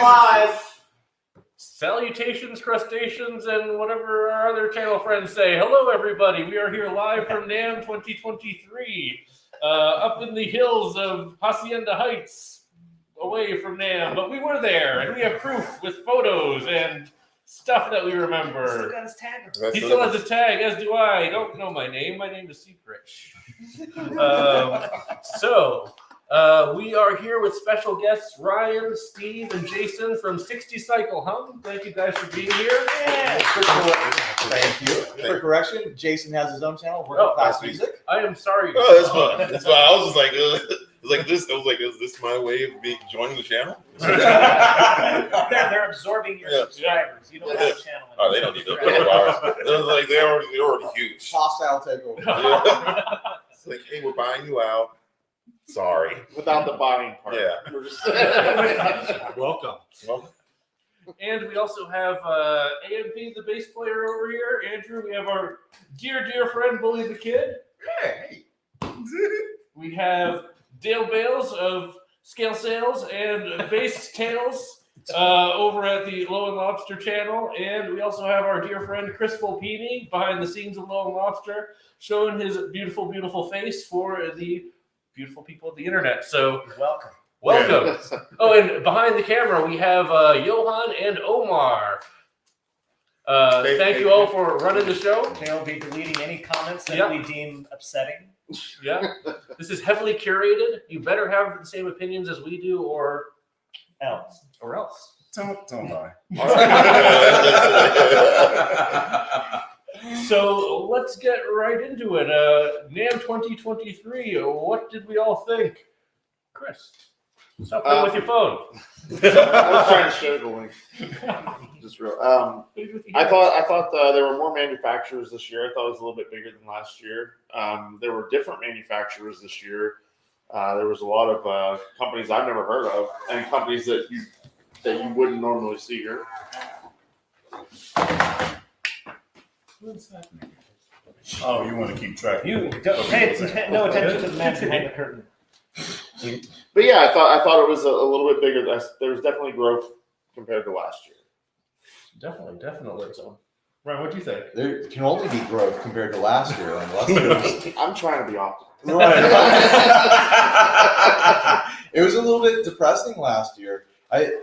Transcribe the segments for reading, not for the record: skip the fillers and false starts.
Live. Salutations, crustaceans, and whatever our other channel friends say. Hello, everybody. We are here live from NAMM 2023, up in the hills of Hacienda Heights, away from NAMM. But we were there, and we have proof with photos and stuff that we remember. He still got his tag. He still has a tag, as do I. I don't know my name. My name is secret. We are here with special guests Ryan, Steve, and Jason from 60 Cycle Hum. Thank you guys for being here. Yeah. Thank you. For correction, Jason has his own channel, World Class Music. I am sorry. Oh, that's fine. That's fine. I was just like, this. I was like, is this my way of joining the channel? They're absorbing your subscribers. You don't have a channel. Oh, they don't need those ours. They're like they're already huge. Hostile takeover. Yeah. It's like, hey, we're buying you out. Sorry. Without the buying part. Yeah. We're just Welcome. And we also have AMP, the bass player over here. Andrew, we have our dear friend, Bully the Kid. Hey. We have Dale Bales of Scale Sales and Bass Tales over at the LowEndLobster channel. And we also have our dear friend Chris Volpini behind the scenes of LowEndLobster, showing his beautiful face for the beautiful people of the internet. So welcome. Yeah. Oh, and behind the camera we have Johan and Omar. Thank you all for running the show. They'll be deleting any comments that we deem upsetting. Yeah. This is heavily curated. You better have the same opinions as we do, or else. Don't lie. So let's get right into it. NAMM 2023. What did we all think? Chris, stop playing with your phone. I was trying to show the link. Just real. I thought there were more manufacturers this year. I thought it was a little bit bigger than last year. There were different manufacturers this year. There was a lot of companies I've never heard of, and companies that you wouldn't normally see here. Oh, you want to keep track? You don't pay no attention to the man behind the curtain. But yeah, I thought it was a little bit bigger. There was definitely growth compared to last year. Definitely. So, Ryan, what do you think? There can only be growth compared to last year. I'm trying to be optimistic. Right. It was a little bit depressing last year. I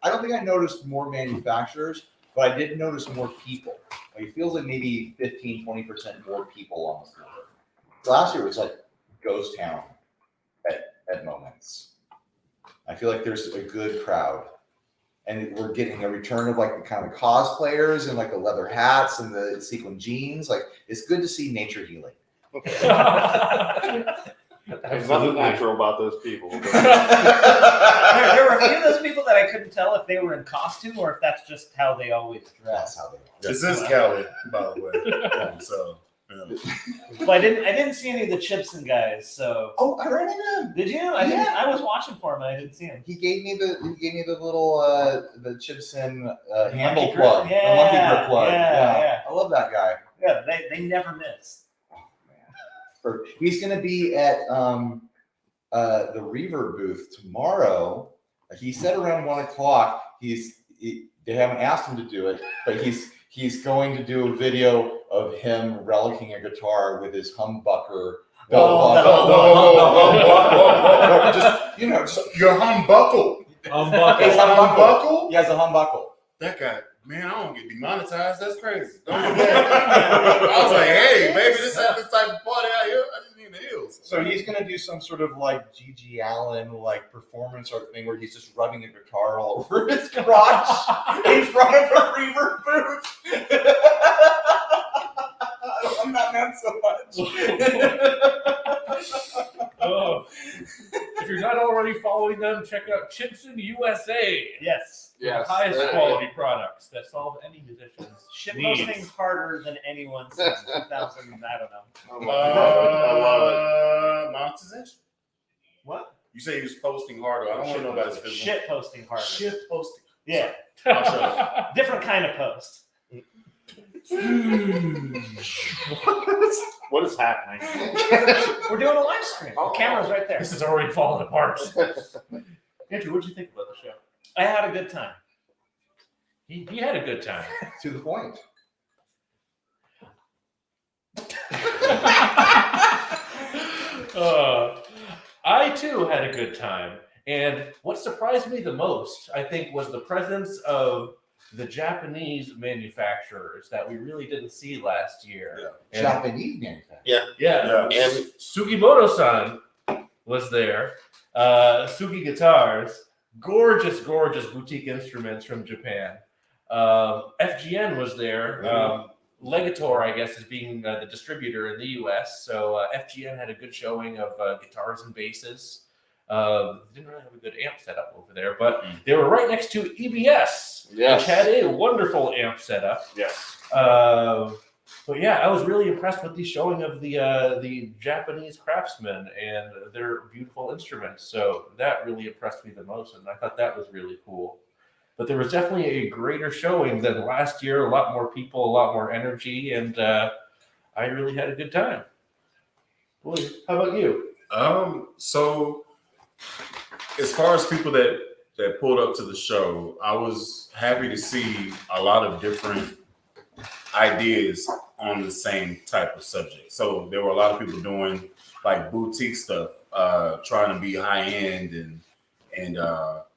don't think I noticed more manufacturers, but I did notice more people. Like, it feels like maybe 15-20% more people on the floor. Last year was like ghost town at moments. I feel like there's a good crowd, and we're getting a return of like the kind of cosplayers and like the leather hats and the sequin jeans. Like, it's good to see nature healing. There's nothing natural about those people. There were a few of those people that I couldn't tell if they were in costume or if that's just how they always dress. That's how they are. This is Cali, by the way. So, Well, I didn't see any of the Chipson guys. So. Oh, I ran into him. Did you? I was watching for him. And I didn't see him. He gave me the little the Chipson handle Monkey plug, grip. the monkey grip plug. Yeah. I love that guy. Yeah, they never miss. He's going to be at the Reverb booth tomorrow. He said around 1:00. They haven't asked him to do it, but he's going to do a video of him relicking a guitar with his humbucker. Just your humbuckle. Humbuckle. He has a humbuckle. That guy, man, I don't get demonetized. That's crazy. Don't get that. I was like, hey, maybe this type of party out here. I just need the heels. So he's gonna do some sort of like G.G. Allen like performance art thing where he's just rubbing a guitar all over his crotch in front of a Reverb booth. I'm not meant so much. Oh. If you're not already following them, check out Chipson USA. Yes. The highest quality products that solve any musician's Ship needs. posting harder than anyone since 2000. I don't know. I love it. Monetization. What? You say he was posting harder. I don't want to know about his physical. Shit posting harder. Shit posting. Yeah. I'll show you. Different kind of post. What is happening? We're doing a live stream. The camera's right there. This is already falling apart. Andrew, what did you think about the show? I had a good time. He had a good time. To the point. I too had a good time. And what surprised me the most, I think, was the presence of the Japanese manufacturers that we really didn't see last year. And- Japanese manufacturer. Yeah. And Sugimoto-san was there. Sugi Guitars, gorgeous boutique instruments from Japan. FGN was there. Legator, I guess, is being the distributor in the U.S. So FGN had a good showing of guitars and basses. Didn't really have a good amp setup over there, but they were right next to EBS, Yes. which had a wonderful amp setup. Yes. But yeah, I was really impressed with the showing of the Japanese craftsmen and their beautiful instruments. So that really impressed me the most, and I thought that was really cool. But there was definitely a greater showing than last year. A lot more people, a lot more energy, and I really had a good time. Boy, how about you? So as far as people that pulled up to the show, I was happy to see a lot of different ideas on the same type of subject. So there were a lot of people doing like boutique stuff, trying to be high end, and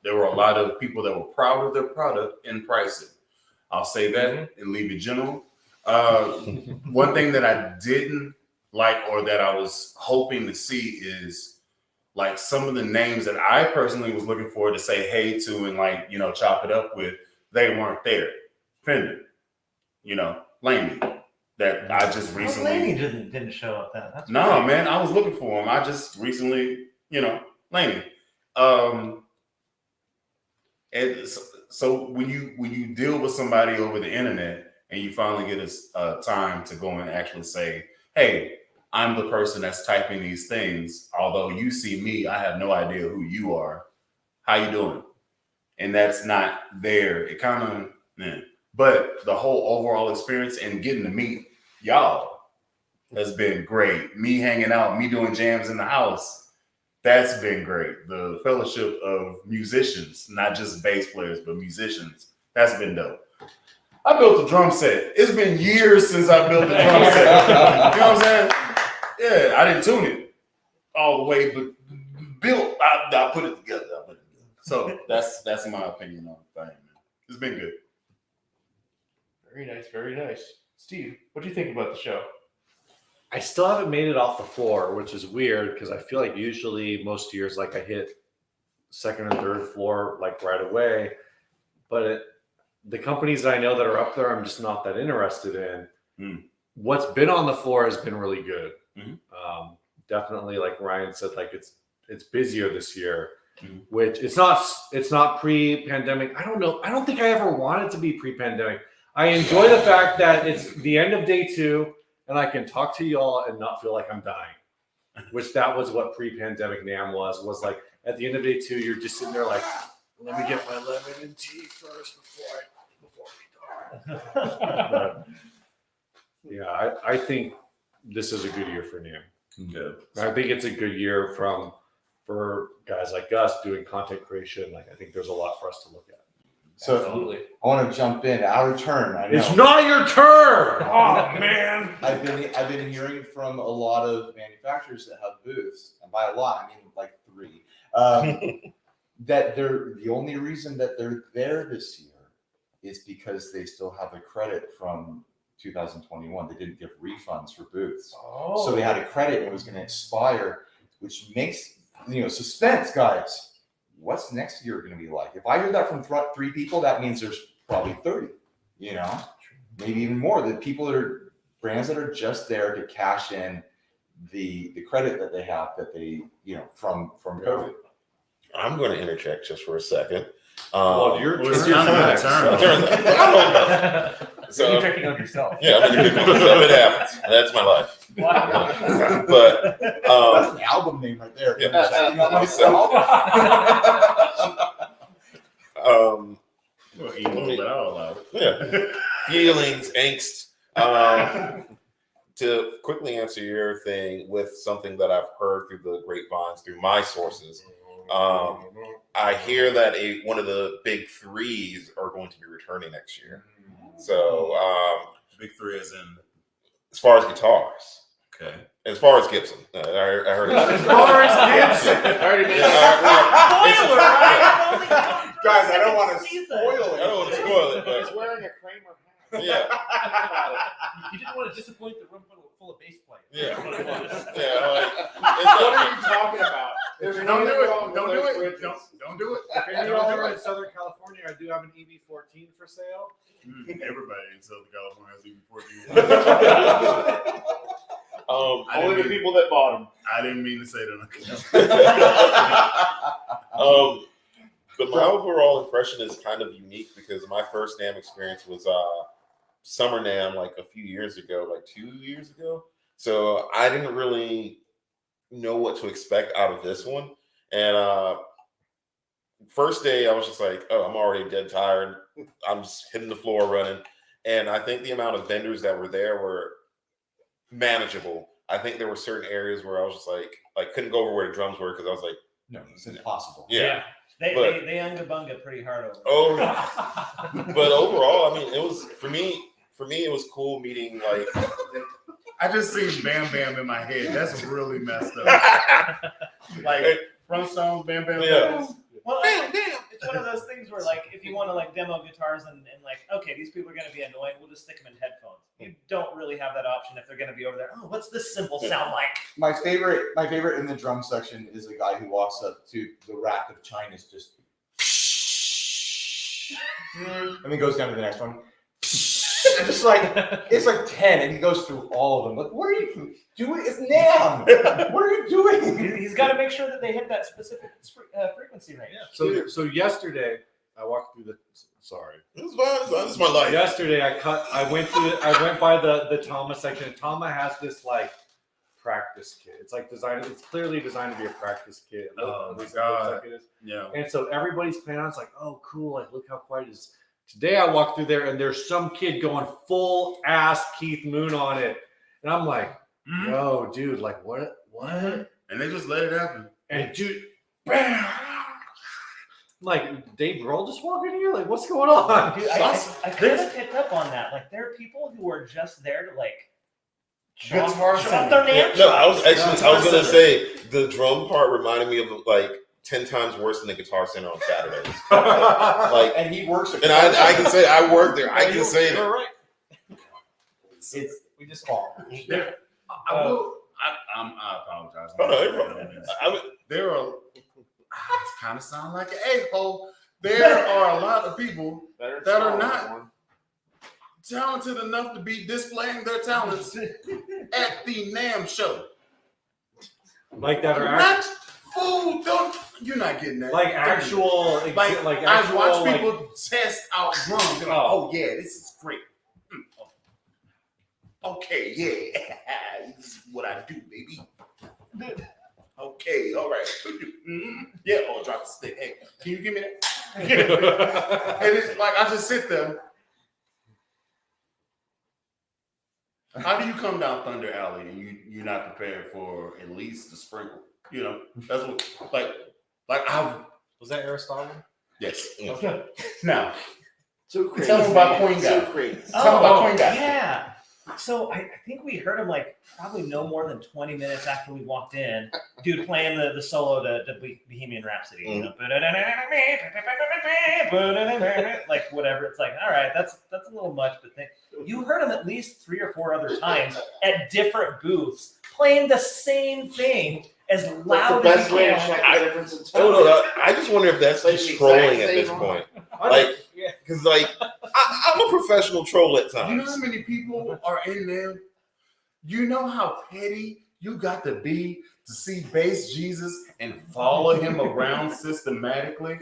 there were a lot of people that were proud of their product and pricing. I'll say that and leave it general. One thing that I didn't like, or that I was hoping to see, is like some of the names that I personally was looking for to say hey to and like, you know, chop it up with, they weren't there. Fender, you know, Laney, that I just recently. Laney didn't show up then. That's No, weird. man, I was looking for him. I just recently, you know, Laney. And so when you deal with somebody over the internet and you finally get a time to go and actually say, hey, I'm the person that's typing these things. Although you see me, I have no idea who you are. How you doing? And that's not there. It kind of, but the whole overall experience and getting to meet y'all has been great. Me hanging out, me doing jams in the house, that's been great. The fellowship of musicians, not just bass players, but musicians, that's been dope. I built a drum set. It's been years since I built a drum set. You know what I'm saying? Yeah, I didn't tune it all the way, but built, I put it together. So that's my opinion on the thing, man. It's been good. Very nice, very nice. Steve, what do you think about the show? I still haven't made it off the floor, which is weird because I feel like usually most years, like I hit second or third floor like right away. But the companies that I know that are up there, I'm just not that interested in. What's been on the floor has been really good. Definitely, like Ryan said, like it's busier this year, which it's not pre-pandemic. I don't know. I don't think I ever wanted to be pre-pandemic. I enjoy the fact that it's the end of day 2 and I can talk to y'all and not feel like I'm dying, which that was what pre-pandemic NAMM was like at the end of day 2, you're just sitting there like, let me get my lemon and tea first before we die. Yeah, I think this is a good year for NAMM. Yeah. I think it's a good year for guys like us doing content creation. Like I think there's a lot for us to look at. So Absolutely. I want to jump in. Our turn. I know. It's not your turn. Oh man. I've been hearing from a lot of manufacturers that have booths, and by a lot I mean like 3, that they're the only reason that they're there this year is because they still have a credit from 2021. They didn't give refunds for booths, so they had a credit and it was going to expire, which makes suspense, guys. What's next year going to be like? If I hear that from 3 people, that means there's probably 30. Maybe even more. The people that are brands that are just there to cash in the credit that they have that they from COVID. I'm going to interject just for a second. Well, your It's turn. kind of my turn. So, You're checking on yourself. yeah, I'm interjecting on myself. It happens. That's my life. Wow. But That's an album name right there. Yeah. Checking on myself. Well, emo, but I'll allow it. Yeah. Feelings, angst. To quickly answer your thing with something that I've heard through the grapevines, through my sources, I hear that one of the big threes are going to be returning next year. So Big three is in. as far as guitars, Okay. as far as Gibson, I heard. As far as Gibson. I already made Spoiler, right? Guys, I don't want to Season. spoil I it. don't want to spoil it, He's but wearing a Kramer hat. yeah, You didn't want to disappoint the room full of bass players. yeah, That's what it was. yeah. What are you talking about? There's Don't nothing do it. wrong with Don't do those it. bridges. Don't do it. If any of Don't y'all do are it. in Southern California, I do have an EV14 for sale. Everybody in Southern California has EV14. Only the people that bought them. I didn't mean to say that. But my overall impression is kind of unique because my first NAMM experience was Summer NAMM like a few years ago, like 2 years ago. So I didn't really know what to expect out of this one. And first day, I was just like, oh, I'm already dead tired. I'm just hitting the floor running. And I think the amount of vendors that were there were manageable. I think there were certain areas where I was just like couldn't go over where the drums were because I was like, No, it's impossible. yeah. They But- they unga bunga pretty hard over. Oh, but overall, I mean, it was for me, it was cool meeting like I just seen Bam Bam in my head. That's really messed up. Like Front Stones, Bam Bam. Yeah. Bam. Well, it's one of those things where, like, if you want to like demo guitars and like, okay, these people are going to be annoying, we'll just stick them in headphones. You don't really have that option if they're going to be over there. Oh, what's this cymbal sound like? My favorite in the drum section is a guy who walks up to the rack of chinas, just, and then goes down to the next one. And just like it's like 10, and he goes through all of them. Like, what are you doing? It's NAMM. What are you doing? He's got to make sure that they hit that specific frequency range. So yesterday I walked through the. Sorry. It's fine. This is my life. Yesterday I went by the Tama section. And Tama has this like practice kit. It's like designed. It's clearly designed to be a practice kit. Oh, At least my it looks God. like it is. Yeah. And so everybody's playing on. It's like, oh, cool. Like, look how quiet it is. Today I walked through there and there's some kid going full ass Keith Moon on it. And I'm like, yo, dude, like what? And they just let it happen. And dude, bam! I'm like, Dave Grohl just walking here? Like, what's going on? Dude, I kind of picked up on that. Like, there are people who are just there to like Guitar off center. their NAMM No, I was shots. gonna say the drum part reminded me of like 10 times worse than the Guitar Center on Saturdays. Like, And he works. and I can say I worked there. I can say You're that. right. It's we just call. I apologize. Oh, no, you're fine. There are. I kind of sound like an a-hole. There are a lot of people that are not talented enough to be displaying their talents at the NAMM show. Like that are Not fool. Don't. You're not getting that. like actual Like actual, I watch like, people test out drums. They're like, oh yeah, this is great. Okay, yeah, this is what I do, baby. Okay, all right. Yeah, oh, drop the stick. Hey, can you give me that? And it's like I just sit there. How do you come down Thunder Alley and you're not prepared for at least the sprinkle? You know, that's what like I've. was that Aristotle? Yes. Okay. Now, So crazy. Tell them about Coin Guy. So crazy. Tell them about Coin Guy. Yeah. So I think we heard him like probably no more than 20 minutes after we walked in. Dude playing the solo to Bohemian Rhapsody. You know? Like whatever. It's like, all right, that's a little much, but you heard him at least 3 or 4 other times at different booths playing the same thing as That's the loud best as you way to can. check the difference in I don't tone. know. I just wonder if that's Like just the trolling exact at this same point. I Like, don't- yeah. because like I'm a professional troll at you know times. how many people are in there? You know how petty you got to be to see Bass Jesus and follow him around systematically?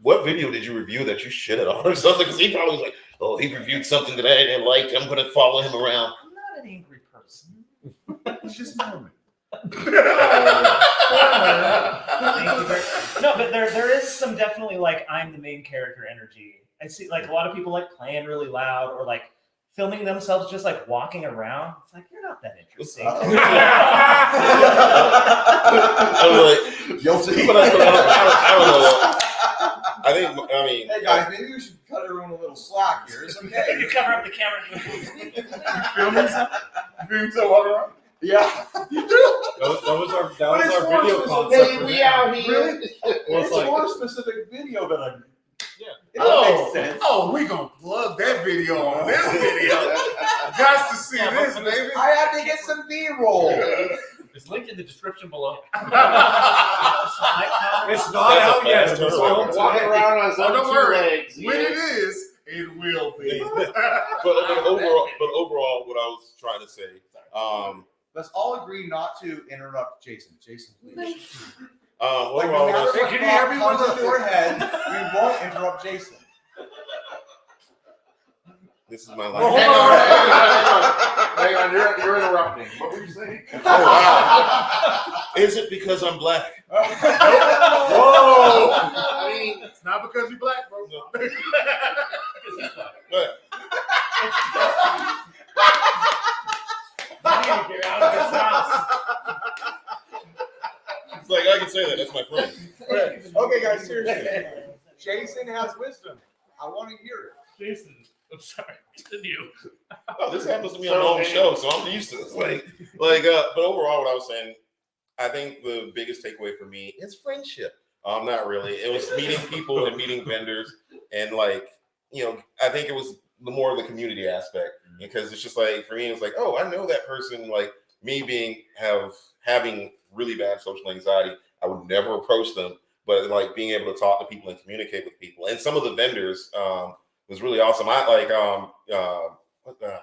What video did you review that you shitted on or something? Because he probably was like, oh, he reviewed something that I didn't like. I'm going to follow him around. I'm not an angry person. It's just Norman. No, but there is some definitely like I'm the main character energy. I see like a lot of people like playing really loud or like filming themselves just like walking around. It's like, you're not that interesting. I was like, Guilty. but I don't know. I mean, Hey guys, maybe we should cut everyone a little slack here. It's okay. You cover up the camera. Filming so walking around. Yeah. That was our video concept. Hey, we out here. Really? Well, It's it's like, more specific video than I. Yeah. It makes sense. Oh, we gonna plug that video on this video. Got to see this, baby. I had to get some B-roll. It's linked in the description below. it's not out yet. It's turnaround. Walking around on his Oh, own don't two worry. legs. When it yes. is, it will be. but overall, what I was trying to say, Let's all agree not to interrupt Jason. Jason, please. overall, No matter was, what Can you hear me? thought comes to your head, we won't interrupt Jason. this is my Oh, life. hang on. You're interrupting. What were you saying? Oh wow! Is it because I'm black? Whoa! I mean, It's not because you're black, bro. But Get out of this house. it's like I can say that. That's my friend. Okay, guys, seriously. Jason has wisdom. I want to hear it. Jason, I'm sorry. Continue. Oh, this happens to me on my own show, so I'm used to this. But overall, what I was saying, I think the biggest takeaway for me is friendship. Not really. It was meeting people and meeting vendors, and I think it was the more of the community aspect, because it's just like for me, it's like, oh, I know that person. Like me having really bad social anxiety, I would never approach them, but like being able to talk to people and communicate with people, and some of the vendors was really awesome. I like the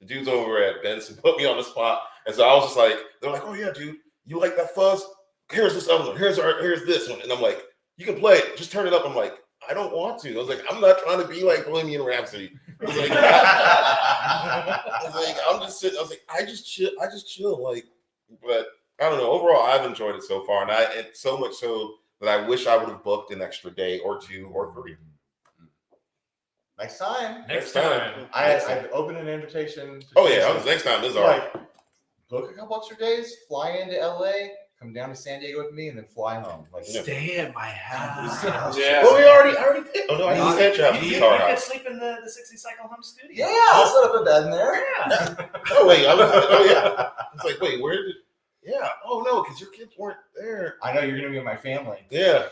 dudes over at Benson put me on the spot, and so I was just like, they're like, oh yeah, dude, you like that fuzz? Here's this other one. Here's this one, and I'm like, you can play it. Just turn it up. I'm like, I don't want to. I was like, I'm not trying to be like Bohemian Rhapsody. I was like, I'm just sitting. I was like, I just chill. Like, but I don't know. Overall, I've enjoyed it so far, and so much so that I wish I would have booked an extra day or 2 or 3. Next time. Next time. I've opened an invitation. To Oh yeah, Jason. next time is all right. Like, book a couple extra days, fly into LA, come down to San Diego with me, and then fly home. Like, Yeah. stay at my house. Yeah. Well, we already did. Oh no, I No, used that job. You Guitar could house. sleep in the 60 cycle home studio. yeah, I'll set up a bed in there. Yeah. Oh wait, oh yeah. It's like, wait, where did? Yeah. Oh no, because your kids weren't there. I know you're gonna be with my family. Yeah.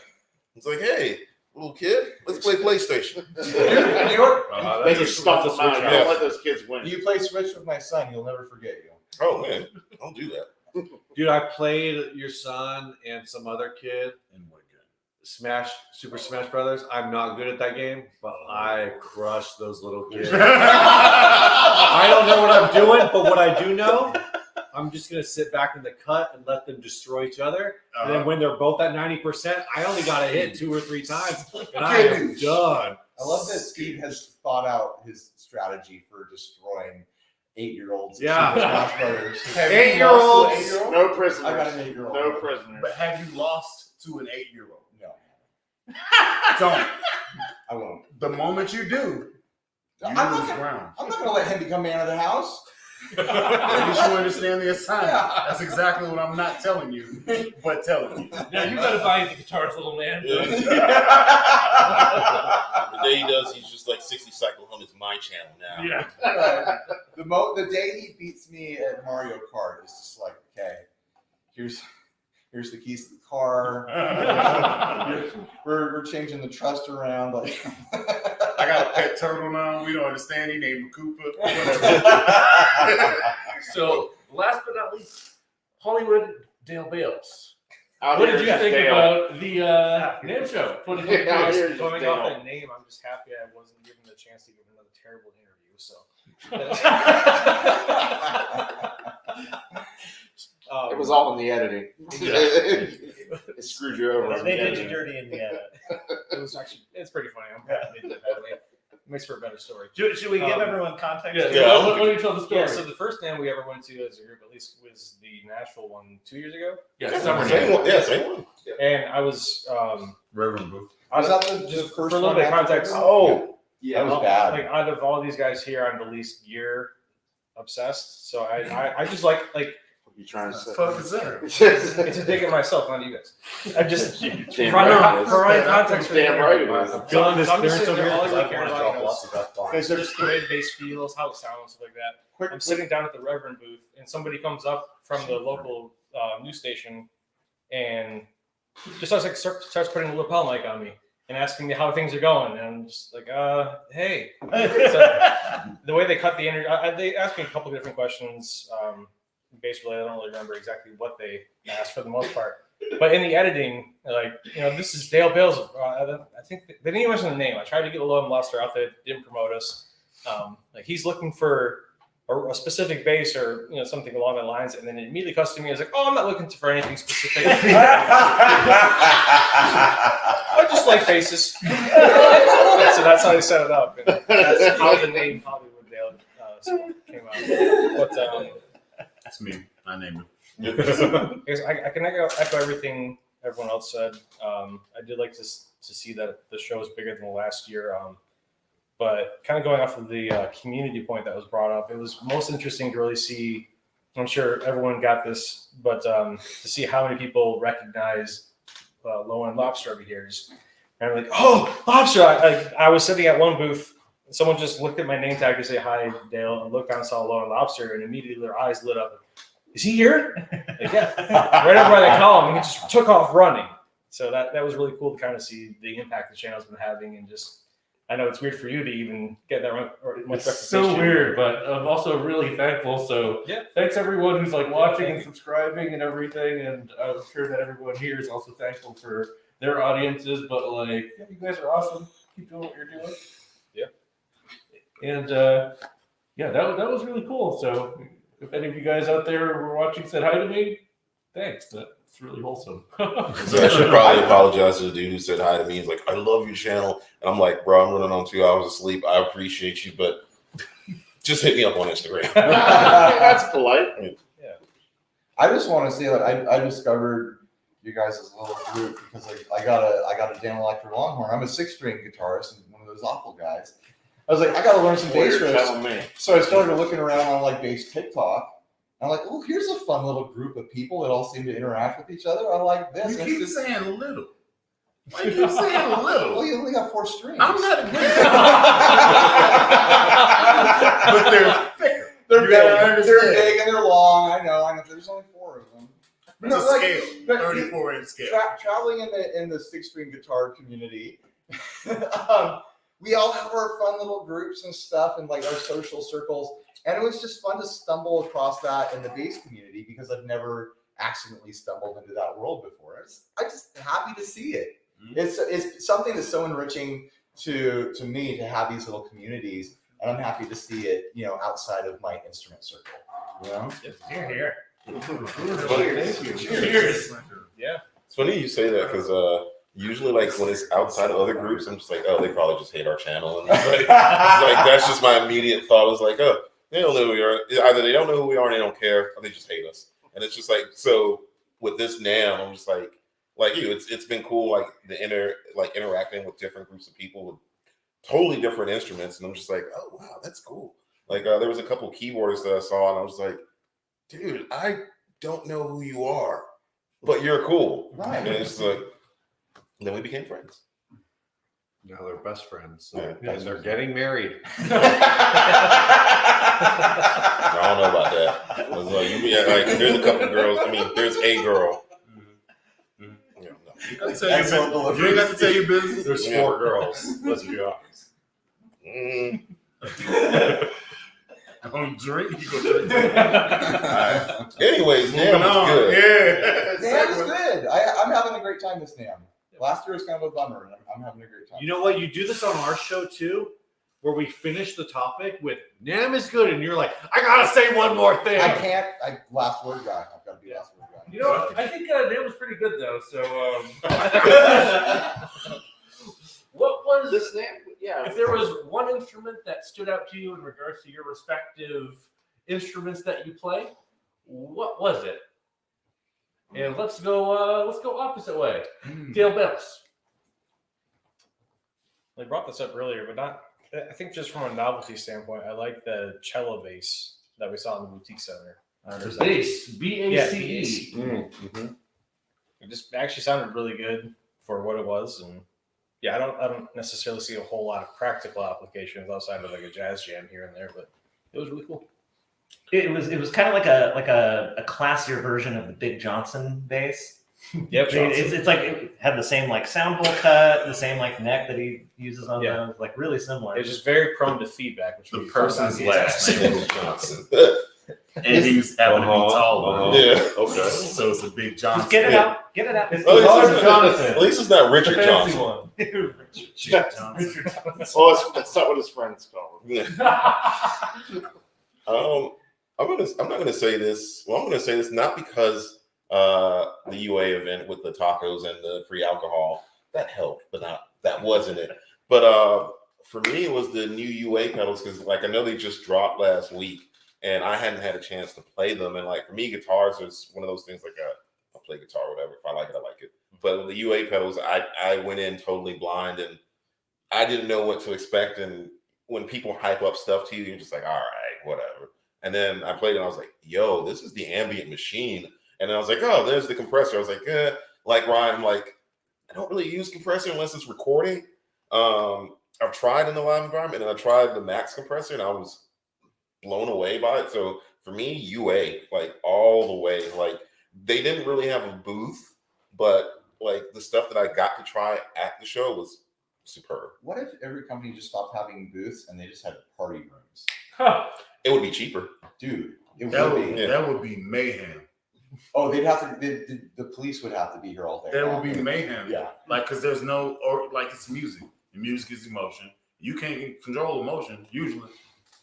It's like, hey, little kid, let's play PlayStation. You know They just stuff them out. Yeah. Don't let those kids win. what? You play Switch with my son, he'll never forget you. Oh man, don't do that. Dude, I played your son and some other kid And what good? Super Smash Brothers. I'm not good at that game, but I crushed those little kids. I I don't know what I'm doing, but what I do know, I'm just gonna sit back in the cut and let them destroy each other. And then when they're both at 90%, I only got to hit 2 or 3 times, and I am done. I love that Steve has thought out his strategy for destroying 8-year-olds. in Yeah. Super Smash Brothers. 8-year-olds. 8-year-old? No prisoners. I got an 8-year-old. No prisoners. But have you lost to an 8-year-old? No, Don't. I won't. The moment you do, you I'm not lose gonna- ground. I'm not gonna let him become man of the house. At least you understand the assignment. Yeah. That's exactly what I'm not telling you, but telling you. Now you gotta buy the guitars, little man. Yeah. The day he does, he's just like 60 cycle home is my channel now. Yeah. The day he beats me at Mario Kart is just like, okay, here's the keys to the car. we're changing the trust around. Like, I got a pet turtle now. We don't understand. He named him Cooper. So, last but not least, Hollywood Dale Bales. Out What here, did you think Dale. about the NAMM show? Put it in Out place. here, Going Dale. off that name, I'm just happy I wasn't given the chance to give another terrible interview. So It was all in the editing. It screwed you over. They did you dirty in the edit. it was actually it's pretty funny. I'm happy they did it that way. Makes for a better story. Should we give everyone context? Yeah, Yeah. Why don't you tell the story? Yeah, so the first NAMM we ever went to as a group, at least, was the Nashville one 2 years ago. Yeah, summer Same NAMM. one. Yeah, same one. And I was Reverend Booth. Was that the just first for a little one bit of after context. this? Oh, That was bad. Like out of all these guys here, I'm the least gear obsessed. So I just like What are you trying to say? Fuck is that? it's a dig at myself, not you guys. I just Damn providing right it is. context for the Damn right it interview. is. I'm Feeling this I'm just clearance sitting over there, here all I because really I care want to about drop lots of F-bombs. Guys, there's just the way the bass feels, how it sounds, stuff like that. quick. I'm sitting down at the Reverend booth, and somebody comes up from the local news station, and just starts putting a lapel mic on me and asking me how things are going, and I'm just like, hey. So, the way they cut the interview, they asked me a couple of different questions. Basically, I don't really remember exactly what they asked for the most part. But in the editing, like, this is Dale Bales. I think they didn't even mention the name. I tried to get a LowEndLobster out there, didn't promote us. Like, he's looking for a specific base or something along the lines, and then it immediately cuts to me. I was like, oh, I'm not looking for anything specific. I just like bases. So that's how they set it up. And that's how the name Hollywood Dale came out. But That's me. I named him. I can echo everything everyone else said. I did like to see that the show is bigger than last year. But kind of going off of the community point that was brought up, it was most interesting to really see. I'm sure everyone got this, but to see how many people recognize LowEndLobster over here. And I'm like, oh, lobster! I was sitting at one booth. And someone just looked at my name tag to say hi, Dale, and looked down and saw LowEndLobster, and immediately their eyes lit up. Is he here? Like, yeah. Right over by the column, and he just took off running. So that was really cool to kind of see the impact the channel's been having, and just, I know it's weird for you to even get that much It's reputation. so weird, but I'm also really thankful. So Yeah. thanks everyone who's like watching and subscribing and everything. And I'm sure that everyone here is also thankful for their audiences. But like, yeah, you guys are awesome. Keep doing what you're doing. Yeah. And yeah, that was really cool. So if any of you guys out there were watching said hi to me, thanks. That's really wholesome. So I should probably apologize to the dude who said hi to me. He's like, I love your channel. And I'm like, bro, I'm running on 2 hours of sleep. I appreciate you, but just hit me up on Instagram. That's polite. I just want to say that I discovered you guys' little group because I got a Dan Electric Longhorn. I'm a 6-string guitarist and one of those awful guys. I was like, I got to learn some bass riffs. So I started looking around on like bass TikTok. I'm like, oh, here's a fun little group of people that all seem to interact with each other. I like this. You And keep it's just- saying little. Why you keep saying well, little? you only got 4 strings. I'm not against it. But they're thicker. They're You big. gotta They're understand. big and they're long. I know. There's only 4 of them. It's a like, scale. but 34-inch scale. traveling in the 6-string guitar community, we all have our fun little groups and stuff and like our social circles. And it was just fun to stumble across that in the bass community because I've never accidentally stumbled into that world before. I'm just happy to see it. It's something that's so enriching to me to have these little communities, and I'm happy to see it, outside of my instrument circle. Here, here. Thank you. Cheers. Yeah. It's funny you say that because usually, like when it's outside of other groups, I'm just like, oh, they probably just hate our channel, and it's like that's just my immediate thought. Is like, oh, they don't know who we are. Either they don't know who we are and they don't care, or they just hate us. And it's just like, so with this NAMM, I'm just like you. It's been cool, like interacting with different groups of people with totally different instruments, and I'm just like, oh wow, that's cool. Like there was a couple keyboardists that I saw, and I was like, dude, I don't know who you are, but you're cool. Right. And it's like, then we became friends. Now they're best friends. Yeah. And they're getting married. I don't know about that. It's like, there's a couple girls. I mean, there's a girl. You No. ain't got to tell your business. There's Yeah. 4 girls. Let's be honest. Don't drink. You go drink. Anyways, Moving NAMM was on. good. Yeah. NAMM is good. I'm having a great time this NAMM. Last year was kind of a bummer, and I'm having a great time. You know what? You do this on our show too, where we finish the topic with NAMM is good, and you're like, I gotta say one more thing. I can't. Last word guy. I've got to be last word guy. You know, I think NAMM was pretty good though. So what was This name, yeah. if there was one instrument that stood out to you in regards to your respective instruments that you play, what was it? And let's go opposite way. Dale Bells. They brought this up earlier, but not I think just from a novelty standpoint, I like the cello bass that we saw in the boutique center. The bass, BACE. Mm-hmm. It just actually sounded really good for what it was, and yeah, I don't necessarily see a whole lot of practical applications outside of like a jazz jam here and there, but it was really cool. It was kind of like a classier version of the Big Johnson bass. Yep, It's like it had the same like sound hole cut, the same like neck that he uses on Yeah. those, like really similar. It's just very prone to feedback, which The would be fun person's about last it. name is Johnson. And he's happened to be taller. Yeah. Okay. So it's a big Johnson. Just get it out. Get it out. It's Oh, Lord it's- Jonathan. At least it's not The Richard fancy Johnson. one. Richard Johnson. Oh, that's not what his friends call him. Yeah. I'm not gonna say this. Well, I'm gonna say this not because the UA event with the tacos and the free alcohol that helped, but that wasn't it. But for me, it was the new UA pedals because like I know they just dropped last week, and I hadn't had a chance to play them. And like for me, guitars is one of those things like I'll play guitar, whatever. If I like it, I like it. But with the UA pedals, I went in totally blind and I didn't know what to expect. And when people hype up stuff to you, you're just like, all right, whatever. And then I played it and I was like, yo, this is the ambient machine. And then I was like, oh, there's the compressor. I was like, like Ryan, I'm like, I don't really use compressor unless it's recording. I've tried in the live environment and I tried the max compressor and I was blown away by it. So for me, UA, like all the way, like they didn't really have a booth, but like the stuff that I got to try at the show was superb. What if every company just stopped having booths and they just had party rooms? It would be cheaper. Dude, it That would be. would that would be mayhem. Oh, they'd have to. The police would have to be here all day. That would be mayhem. Yeah. Like, cause there's no, or like it's music. And music is emotion. You can't control emotion usually.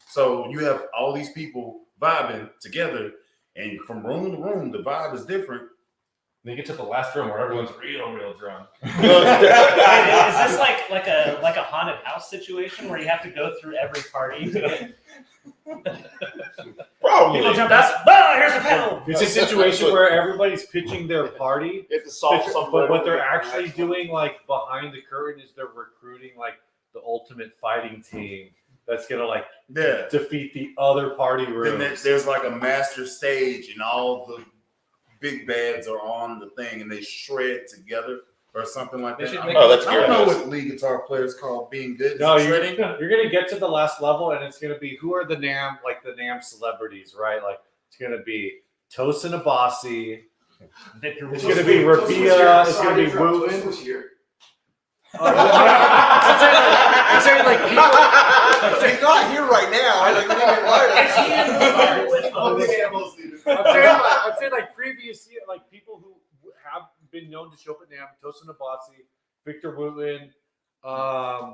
So you have all these people vibing together, and from room to room, the vibe is different. They get to the last room where everyone's real drunk. Is this like a haunted house situation where you have to go through every party to get Probably. people jump out? Oh, here's a pedal. It's a situation where everybody's pitching their party, You have to solve something. but what they're actually doing, like behind the curtain, is they're recruiting like the ultimate fighting team that's gonna like Yeah. defeat the other party Then rooms. there's like a master stage, and all the big bads are on the thing, and they shred together or something like They that. should I make- don't- Oh, that's I don't good. know what lead guitar players call being good. Is No, it you're, shredding? you're gonna get to the last level, and it's gonna be who are the NAMM, like the NAMM celebrities, right? Like it's gonna be Tosin Abasi. Victor It's gonna be Rabia. It's gonna be Wooten. I'm saying like people. He's not here right now. Like, we didn't invite him. I'm saying like previous year, like people who have been known to show up at NAMM, Tosin Abasi, Victor Wooten. I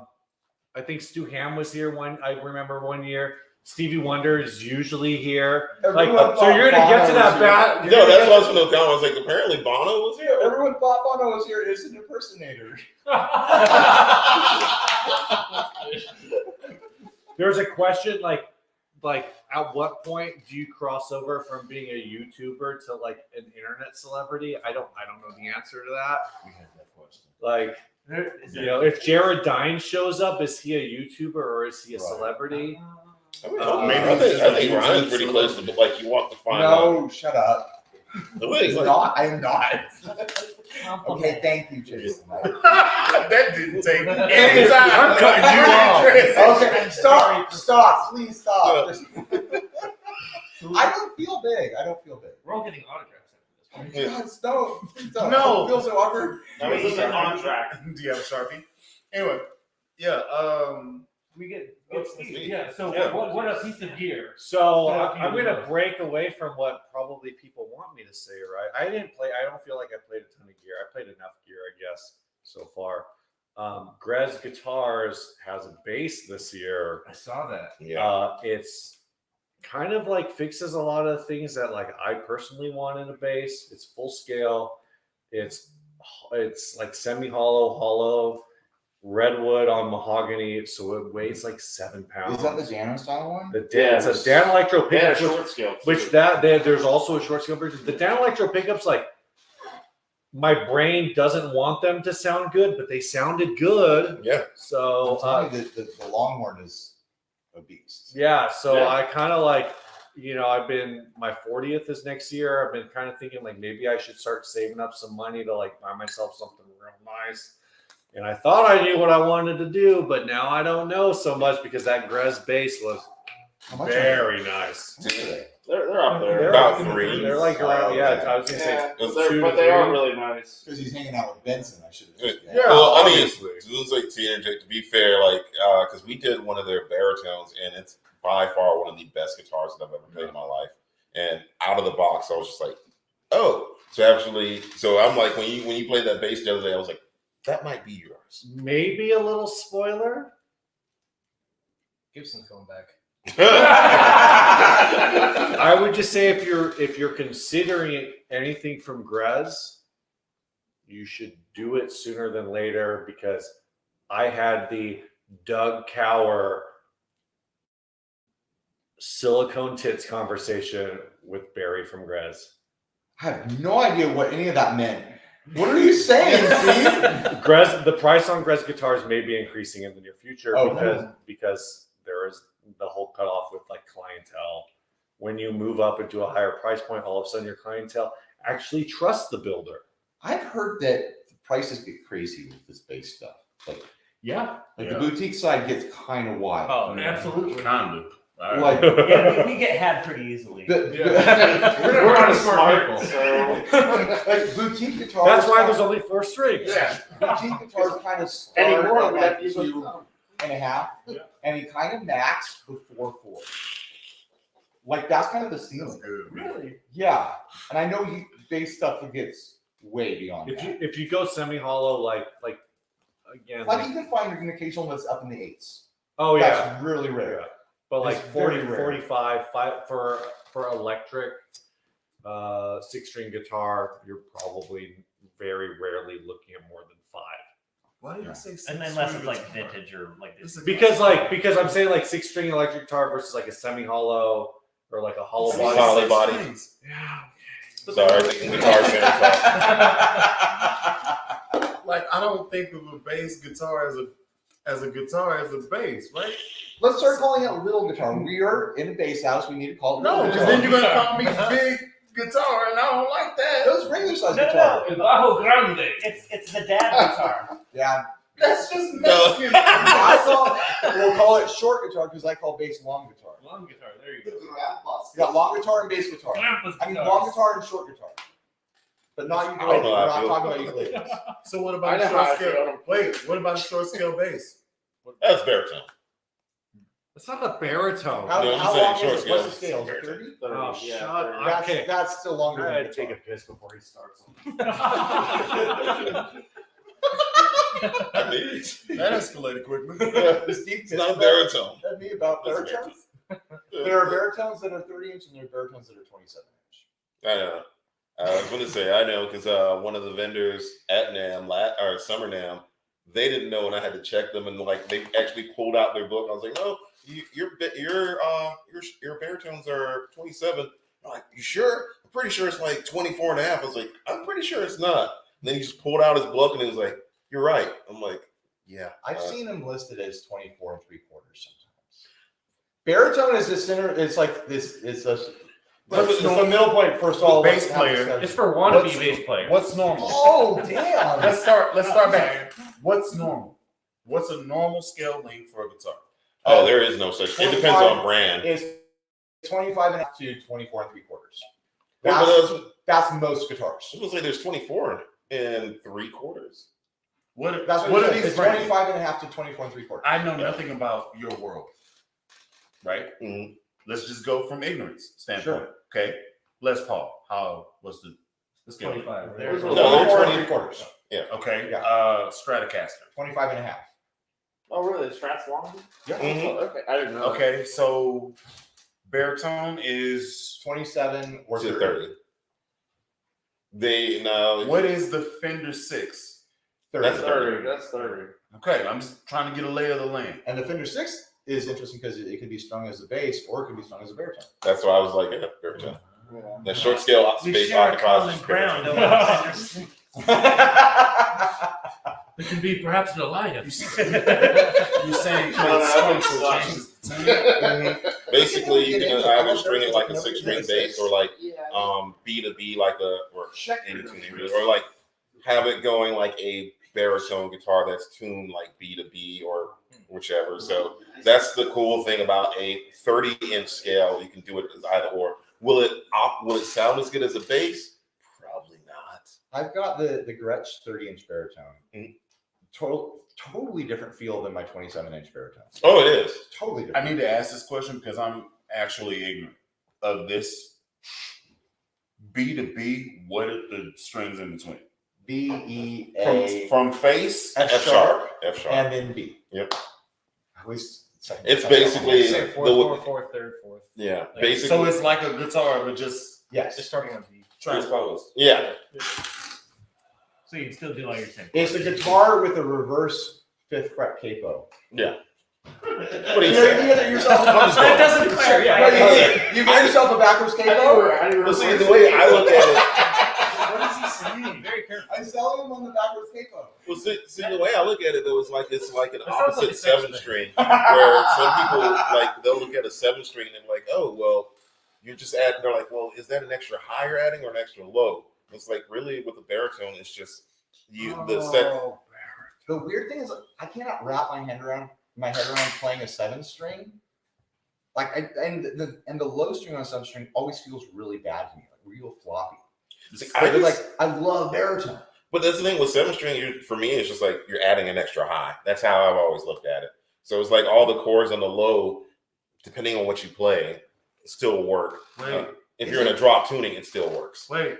think Stu Ham was here I remember one year. Stevie Wonder is usually here. Like, Everyone so you're gonna get to that thought bat. No, that's what I was going to tell. I was like, apparently Bono was here. Everyone thought Bono was here as an impersonator. There's a question like at what point do you cross over from being a YouTuber to like an internet celebrity? I don't know the answer to that. We had that question. Like, you know, if Jared Dines shows up, is he a YouTuber or is he a Right. celebrity? I mean, Maybe I think he's just Ryan's a pretty YouTube close to like you walk to find out. No, shut up. The way He's like, not. I am not. Okay, thank you, Jason. That didn't take any time. I'm cutting you off. Okay, stop, please stop. I don't feel big. We're all getting autographs after this. Yeah. God, stop. Please don't. No. I feel so awkward. That was in the contract. Do you have a Sharpie? Anyway, yeah. We get Steve. Yeah. So Yeah. what a piece of gear. So Yeah, I'm you gonna know. break away from what probably people want me to say, right? I don't feel like I played a ton of gear. I played enough gear, I guess, so far. Grez Guitars has a bass this year. I saw that. yeah. It's kind of like fixes a lot of things that like I personally want in a bass. It's full scale. It's like semi-hollow, redwood on mahogany, so it weighs like 7 pounds. Is that the Dano style one? It's a Dan Electro Yeah, pickup, short scale. which there's also a short scale version. The Dan Electro pickup's like my brain doesn't want them to sound good, but they sounded good. Yeah. So I'm telling you, the Longhorn is a beast. yeah, so Yeah. I kind of like, I've been, my 40th is next year. I've been kind of thinking like maybe I should start saving up some money to like buy myself something real nice. And I thought I knew what I wanted to do, but now I don't know so much because that Grez bass was How much very nice. are they? They're up there. They're About in the- 3. They're like around, Oh, yeah. okay. I was gonna say, Yeah, It's but 2 but to they are 3. really nice. Because he's hanging out with Benson. I should have. Yeah, well, I mean, to be fair, like, because we did one of their baritones, and it's by far one of the best guitars that I've ever played in my life. And out of the box, I was just like, oh. So I'm like, when you played that bass the other day, I was like, that might be yours. maybe a little spoiler. Gibson's coming back. I would just say if you're considering anything from Grez, you should do it sooner than later because I had the Doug Cower silicone tits conversation with Barry from Grez. I have no idea what any of that meant. What are you saying, Steve? Grez, the price on Grez guitars may be increasing in the near future Oh, because there is the whole cutoff with like clientele. When you move up into a higher price point, all of a sudden your clientele actually trusts the builder. I've heard that the prices get crazy with this bass stuff. Like Yeah. the boutique side gets kind of wild. Oh, absolutely. Kind of. Like Yeah, we get had pretty easily. We're not smart, people. so like boutique guitars. That's why there's only 4 strings. yeah. boutique guitars kind of start Anymore, at we have like to use 2.5, and he kind of max before 4. Like that's kind of the ceiling. Really? Yeah, and I know bass stuff gets way beyond that. If you go semi hollow, like again, Like you can find an occasional that's up in the 8s. oh yeah, That's really rare. yeah. But like It's very 40, rare. 45 for electric 6-string guitar, you're probably very rarely looking at more than 5. Why did you say And unless it's like vintage or like this. Because I'm saying like 6-string electric guitar versus like a semi hollow or like a hollow body. Solid body. Yeah. Sorry, the guitar center talk. Like I don't think of a bass guitar as a guitar as a bass, right? Let's start calling it little guitar. We are in a bass house. We need to call it No, little because guitar. then you're gonna call me big guitar, and I don't like that. Those regular size No, guitar. El Bajo Grande. It's the dad guitar. Yeah, That's just No. Mexican. we'll call it short guitar because I call bass long guitar. Long guitar. There you go. You got long guitar and bass guitar. Grandpa's I mean, guitars. long guitar and short guitar. But not I ukulele. don't know We're how I not feel. talking about ukuleles. So what I about know the how I short scale? feel. Wait, what about the short scale bass? That's baritone. It's not a baritone. How, No, I'm how saying long short is it? What's the scale. scale? Is it 30? Oh, Yeah, shut 30. up. Okay. That's still longer I than had to take a guitar. piss before he starts. I mean, That escalated quickly. Steve, it's not baritone. Tell me about That's baritones. There are baritones that are 30 inch and there are baritones that are 27 inch. I know. I was going to say, I know, because one of the vendors at NAMM, or Summer NAMM, they didn't know, and I had to check them, and like they actually pulled out their book. I was like, no, your baritones are 27. I'm like, you sure? I'm pretty sure it's like 24 and a half. I was like, I'm pretty sure it's not. And then he just pulled out his book, and he was like, you're right. I'm like, yeah. I've seen them listed as 24 and 3/4 sometimes. Baritone is the center. It's like this. It's the middle point. First of all, Bass let's have a player. discussion. It's for wannabe What's- bass players. What's normal? Oh damn! Let's start back. What's normal? What's a normal scale length for a guitar? Oh, there is no such. It depends on brand. It's 25 and a half to 24 and 3/4. Yeah, but That's most guitars. I was going to say there's 24 and 3/4. What That's what it are says. these It's brands? 25 and a half to 24 and 3/4. I know nothing about your world, right? Mhm. Let's just go from ignorance standpoint. Sure. Okay. Les Paul. What's the scale? 25. There's There's No, 24 they're and 3/4. Okay. Yeah. Stratocaster. 25 and a half. Oh, really? The Strat's longer? Yeah. Mhm. Oh, okay, I didn't know. Okay, so baritone is 27 or To 30. 30. They now. what is the Fender 6? 30. That's 30. That's 30. Okay, I'm just trying to get a lay of the land. And the Fender 6 is interesting because it can be strung as a bass or it can be strung as a baritone. That's why I was like, yeah, baritone. Yeah. The short scale We space share a occupies common the ground. baritone. Don't we? It can be perhaps an alliance. You're saying it changes the tune? Basically, you can either string it like a 6-string bass or like B2B, like or any tuning really, or like have it going like a baritone guitar that's tuned like B2B or whichever. So that's the cool thing about a 30-inch scale. You can do it as either or. Will it sound as good as a bass? Probably not. I've got the Gretsch 30-inch baritone. Totally different feel than my 27-inch baritone. Oh, it is. Totally I different. need to ask this question because I'm actually ignorant of this. B to B, what are the strings in between? B, E, A, From face, F F sharp, sharp, F sharp. and then B. Yep. At least It's basically Say fourth, fourth, third, fourth. yeah. Yeah. Basically, So it's like a guitar, but just Just starting on B. transposed. yeah. So you can still do all your same. It's a guitar with a reverse 5th fret capo. Yeah. What do you You say? get it yourself. That doesn't clarify. You get yourself a backwards capo. Well, see, the way I look at it, What is he saying? Very careful. I'm selling them on the backwards capo. well, see, the way I look at it, though, it's like an sounds like opposite a sex 7-string, where some people like they'll look at a 7-string and they're like, oh, well, you're just adding. They're like, well, is that an extra high you're adding or an extra low? It's like really with the baritone, it's just The weird thing is, I cannot wrap my head around playing a 7-string. Like, and the low string on a 7-string always feels really bad to me, like real floppy. I love baritone. But that's the thing with 7-string. For me, it's just like you're adding an extra high. That's how I've always looked at it. So it's like all the chords on the low, depending on what you play, still work. If you're in a drop tuning, it still works. Wait.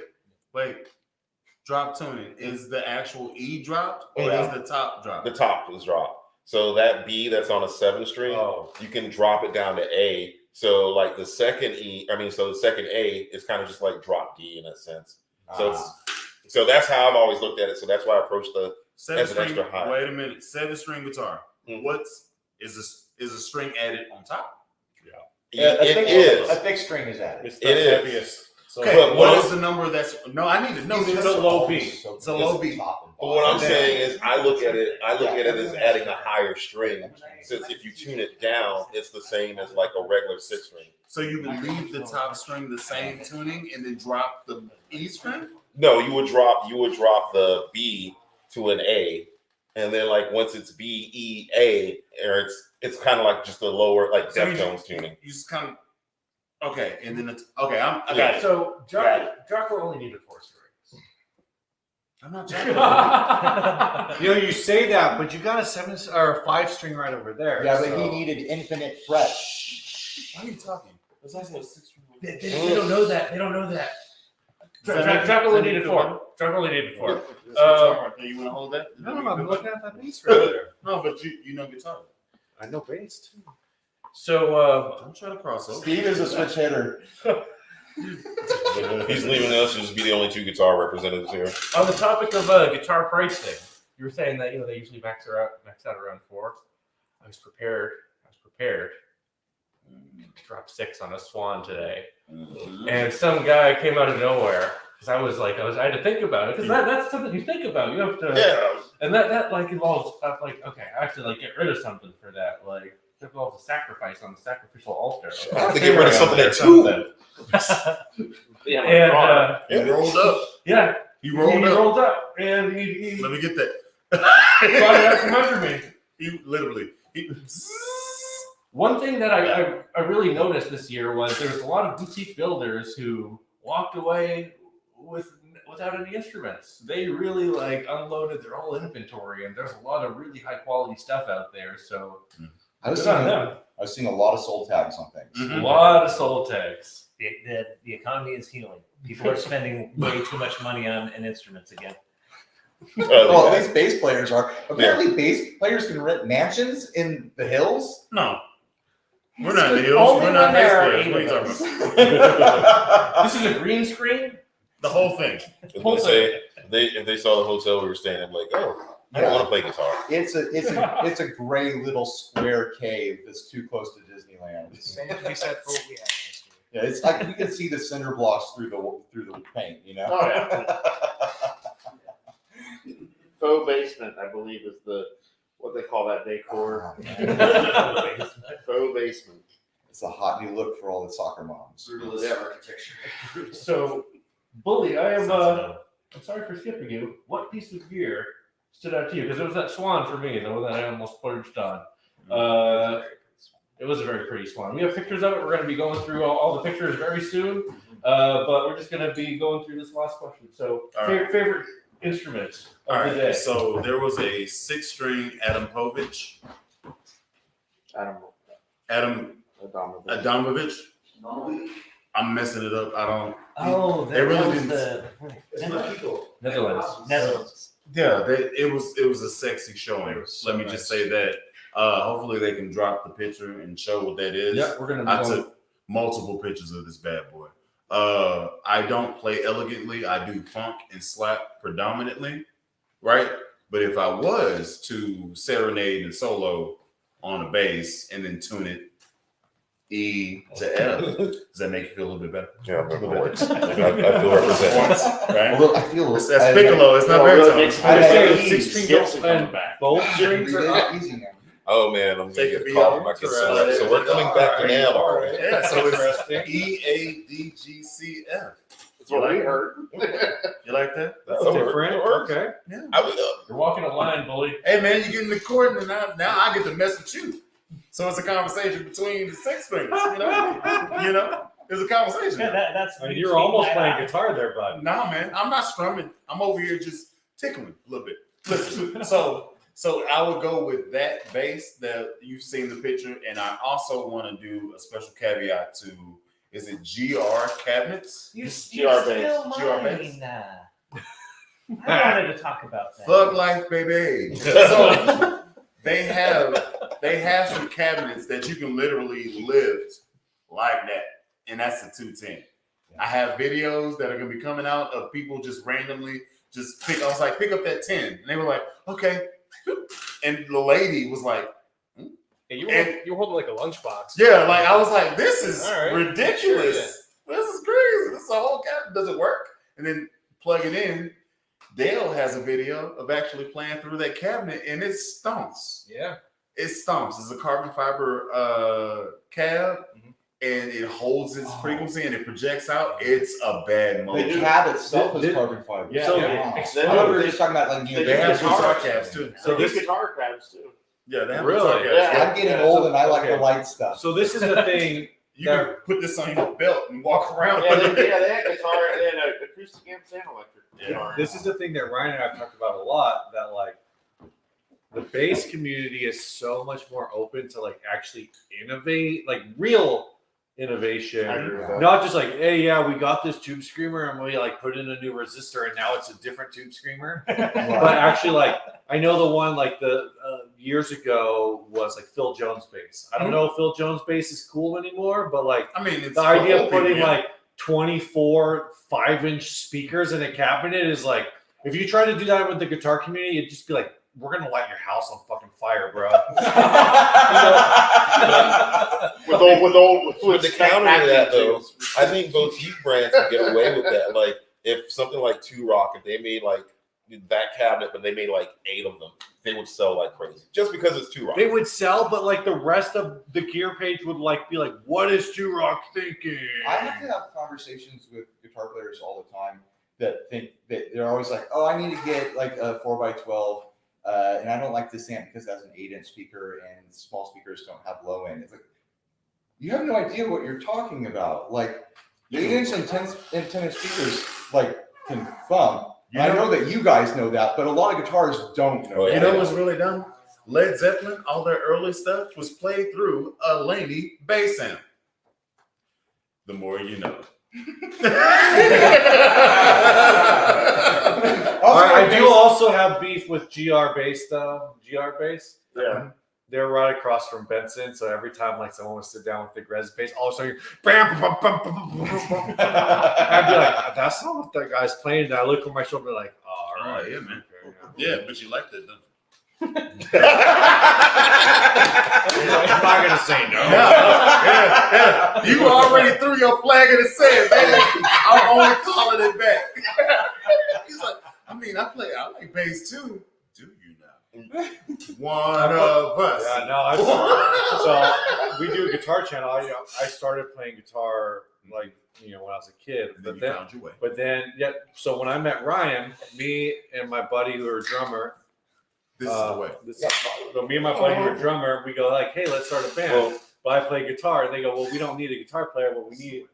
Drop tuning. Is the actual E dropped or Yeah. is the top dropped? The top is dropped. So that B that's on a 7-string, you can drop it down to A. So like the second the second A is kind of just like drop D in a sense. So so that's how I've always looked at it. So that's why I approached the as an 7-string. extra high. Wait a minute. 7-string guitar. Mhm. Is a string added on top? It is. A thick string is added. It's It the is. heaviest. So Okay, But what what is the number that's no? I need to know. It's This. a low B. It's a low B. Top and But what I'm bottom. saying is I look at it as adding a higher string. Since if you tune it down, it's the same as like a regular 6-string. So you would leave the top string the same tuning and then drop the E string? No, you would drop the B to an A, and then like once it's B, E, A, or it's kind of like just a lower like So you Deftones tuning. You just kind of okay, and then it's okay. I got it. So Got Jocko only needed 4 strings. I'm not joking. You say that, but you got a 7 or a 5-string right over there. Yeah, but so- he needed infinite frets. Why are you talking? There's also a 6-string. They don't know that. They don't know that. Jocko only needed 4. Jocko only needed 4. You want to hold that? No, I'm looking at that bass right there. No, but you know guitar. I know bass too. So Don't try to cross over. Steve is a switch hitter. He's leaving us to just be the only 2 guitar representatives here. on the topic of guitar pricing, you were saying that they usually max out around 4. I was prepared to drop 6 on a Swan today, and some guy came out of nowhere because I had to think about it because that's something you think about. You have to, Yeah. and that like involves stuff like okay, I have to like get rid of something for that. Like it involves a sacrifice on the sacrificial altar. I have to get rid of something at 2. Yeah, And He rolled up. yeah, He rolled he up. rolled up and he Let me get that. brought it out from under me. He literally. One thing that I really noticed this year was there was a lot of boutique builders who walked away without any instruments. They really unloaded their whole inventory, and there's a lot of really high quality stuff out there. So I was good on seeing them. a lot of soul tags on things. Mhm. A lot of soul tags. The economy is healing. People are spending way too much money on instruments again. Well, at least bass players are. Apparently, bass players can rent mansions in the hills. No. We're not in the hills. Only We're not when there bass are players. 8 What are you of talking us. about? This is a green screen. The whole thing. If they say if they saw the hotel we were staying in, like, oh, I don't want to play guitar. It's a gray little square cave that's too close to Disneyland. Same to be said for what we had last year. Yeah, it's like you can see the cinder blocks through the paint. You know. Oh, yeah. faux basement, I believe, is what they call that decor. Faux basement. It's a hot new look for all the soccer moms. Yeah. architecture. So, Bully, I'm sorry for skipping you. What piece of gear stood out to you? Because it was that swan for me, the one that I almost splurged on. It was a very pretty swan. We have pictures of it. We're going to be going through all the pictures very soon, but we're just going to be going through this last question. So, favorite instruments of the day. So there was a 6-string Adamovich. Adamovich. I'm messing it up. I don't. Oh, they really was didn't. Netherlands. Yeah, it was a sexy showing. Let me just say that. Hopefully they can drop the picture and show what that is. Yeah, we're gonna. I took multiple pictures of this bad boy. I don't play elegantly. I do funk and slap predominantly, right? But if I was to serenade and solo on a bass and then tune it E to F, does that make you feel a little bit better? Yeah, that works. I feel represented. Right? Although I feel That's piccolo. It's not baritone. And both strings are easy now. Oh man, I'm gonna Take get the called B my off. consumer. So we're coming back to NAMM already. Yeah, so it's E A D G C F. That's what we heard. You like that? That's different. Okay. Yeah. I would You're walking a line, Bully. Hey man, you getting the chord, and now I get to mess with you. So it's a conversation between the 6 strings. You know, it's a conversation. Yeah, that's. I mean, you're almost playing guitar there, bud. Nah, man, I'm not strumming. I'm over here just tickling a little bit. Listen, so I would go with that bass that you've seen the picture, and I also want to do a special caveat to. Is it GR cabinets? You GR still bass. GR bass. mine. I wanted to talk about that. Thug life, baby. So they have some cabinets that you can literally lift like that, and that's the 210. I have videos that are gonna be coming out of people just randomly just pick. I was like, pick up that 10, and they were like, okay. And the lady was like, Yeah, you were holding like a lunchbox. yeah, like I was like, this is All right. ridiculous. This is crazy. This is a whole cabinet. Does it work? And then plug it in. Dale has a video of actually playing through that cabinet, and it stomps. Yeah. It stomps. It's a carbon fiber cab, and it holds its frequency and it projects out. It's a bad The motor. cab itself is carbon fiber. Yeah. So- Wow. They I thought we were do. just talking about like new They have guitar guitar cabs. cabs too. So So these this, guitar cabs too. Yeah, they have Really? guitar cabs. Yeah. I'm getting old and I like the okay. light stuff. so this is the thing. You can put this on your belt and walk around. Yeah, with they it. had guitar, they had an acoustic amps and electric. Yeah. guitar. This is the thing that Ryan and I have talked about a lot. That like the bass community is so much more open to like actually innovate, like real innovation. I agree with that. Not just like, hey, yeah, we got this tube screamer and we like put in a new resistor and now it's a different tube screamer. But actually, like, I know the one like the years ago was like Phil Jones bass. I don't know if Phil Jones bass is cool anymore, but like I mean, it's the idea for of putting old people, like 24 5-inch speakers in a cabinet is like, if you try to do that with the guitar community, it'd just be like, we're gonna light your house on fucking fire, bro. With the counter to that though, I think boutique brands can get away with that. Like if something like 2 Rock, if they made like that cabinet, but they made like 8 of them, they would sell like crazy. Just because it's 2 Rock. They would sell, but like the rest of the gear page would like be like, what is 2 Rock thinking? I have to have conversations with guitar players all the time that think that they're always like, oh, I need to get like a 4x12, and I don't like this amp because it has an 8-inch speaker and small speakers don't have low end. It's like, you have no idea what you're talking about. Like 8-inch and 10-inch speakers like can thump. You I know- know that you guys know that, but a lot of guitars don't know. Oh, yeah. You know what's really dumb? Led Zeppelin, all their early stuff was played through a Laney bass amp. The more you know. I do also have beef with GR bass though. GR bass. Yeah. They're right across from Benson, so every time like someone would sit down with the Grez bass, all of a sudden, bam, bam, bam, bam, bam, bam, bam. I'd be like, "That's not what that guy's playing." And I look over my shoulder, like, "Oh, all right, yeah, man. okay, Yeah, but you liked it, don't you? I'm not gonna say no." Yeah. You already threw your flag in the sand, man. I'm only calling it back. He's like, I like bass too. Do you now? One of us. Yeah, no. So we do a guitar channel. I started playing guitar like when I was a kid, And then but you then found your way. But then, yeah. So when I met Ryan, me and my buddy who were a drummer, This is the way. so me and my buddy who were a drummer, we go like, "Hey, let's start a band." But I play guitar, and they go, "Well, we don't need a guitar player. What we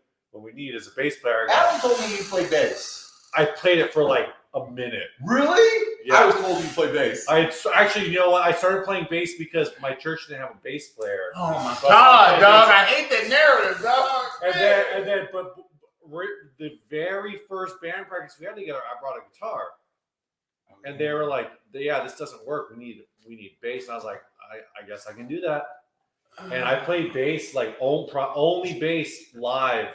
need is a bass player." Adam told me you play bass. I played it for like a minute. Really? Yeah. I was told you play bass. Actually, you know what? I started playing bass because my church didn't have a bass player. Oh my So God, I dog, I hate that narrative, dog. but the very first band practice we had together, I brought a guitar. And they were like, "Yeah, this doesn't work. We need bass." And I was like, "I guess I can do that." And I played bass like only bass live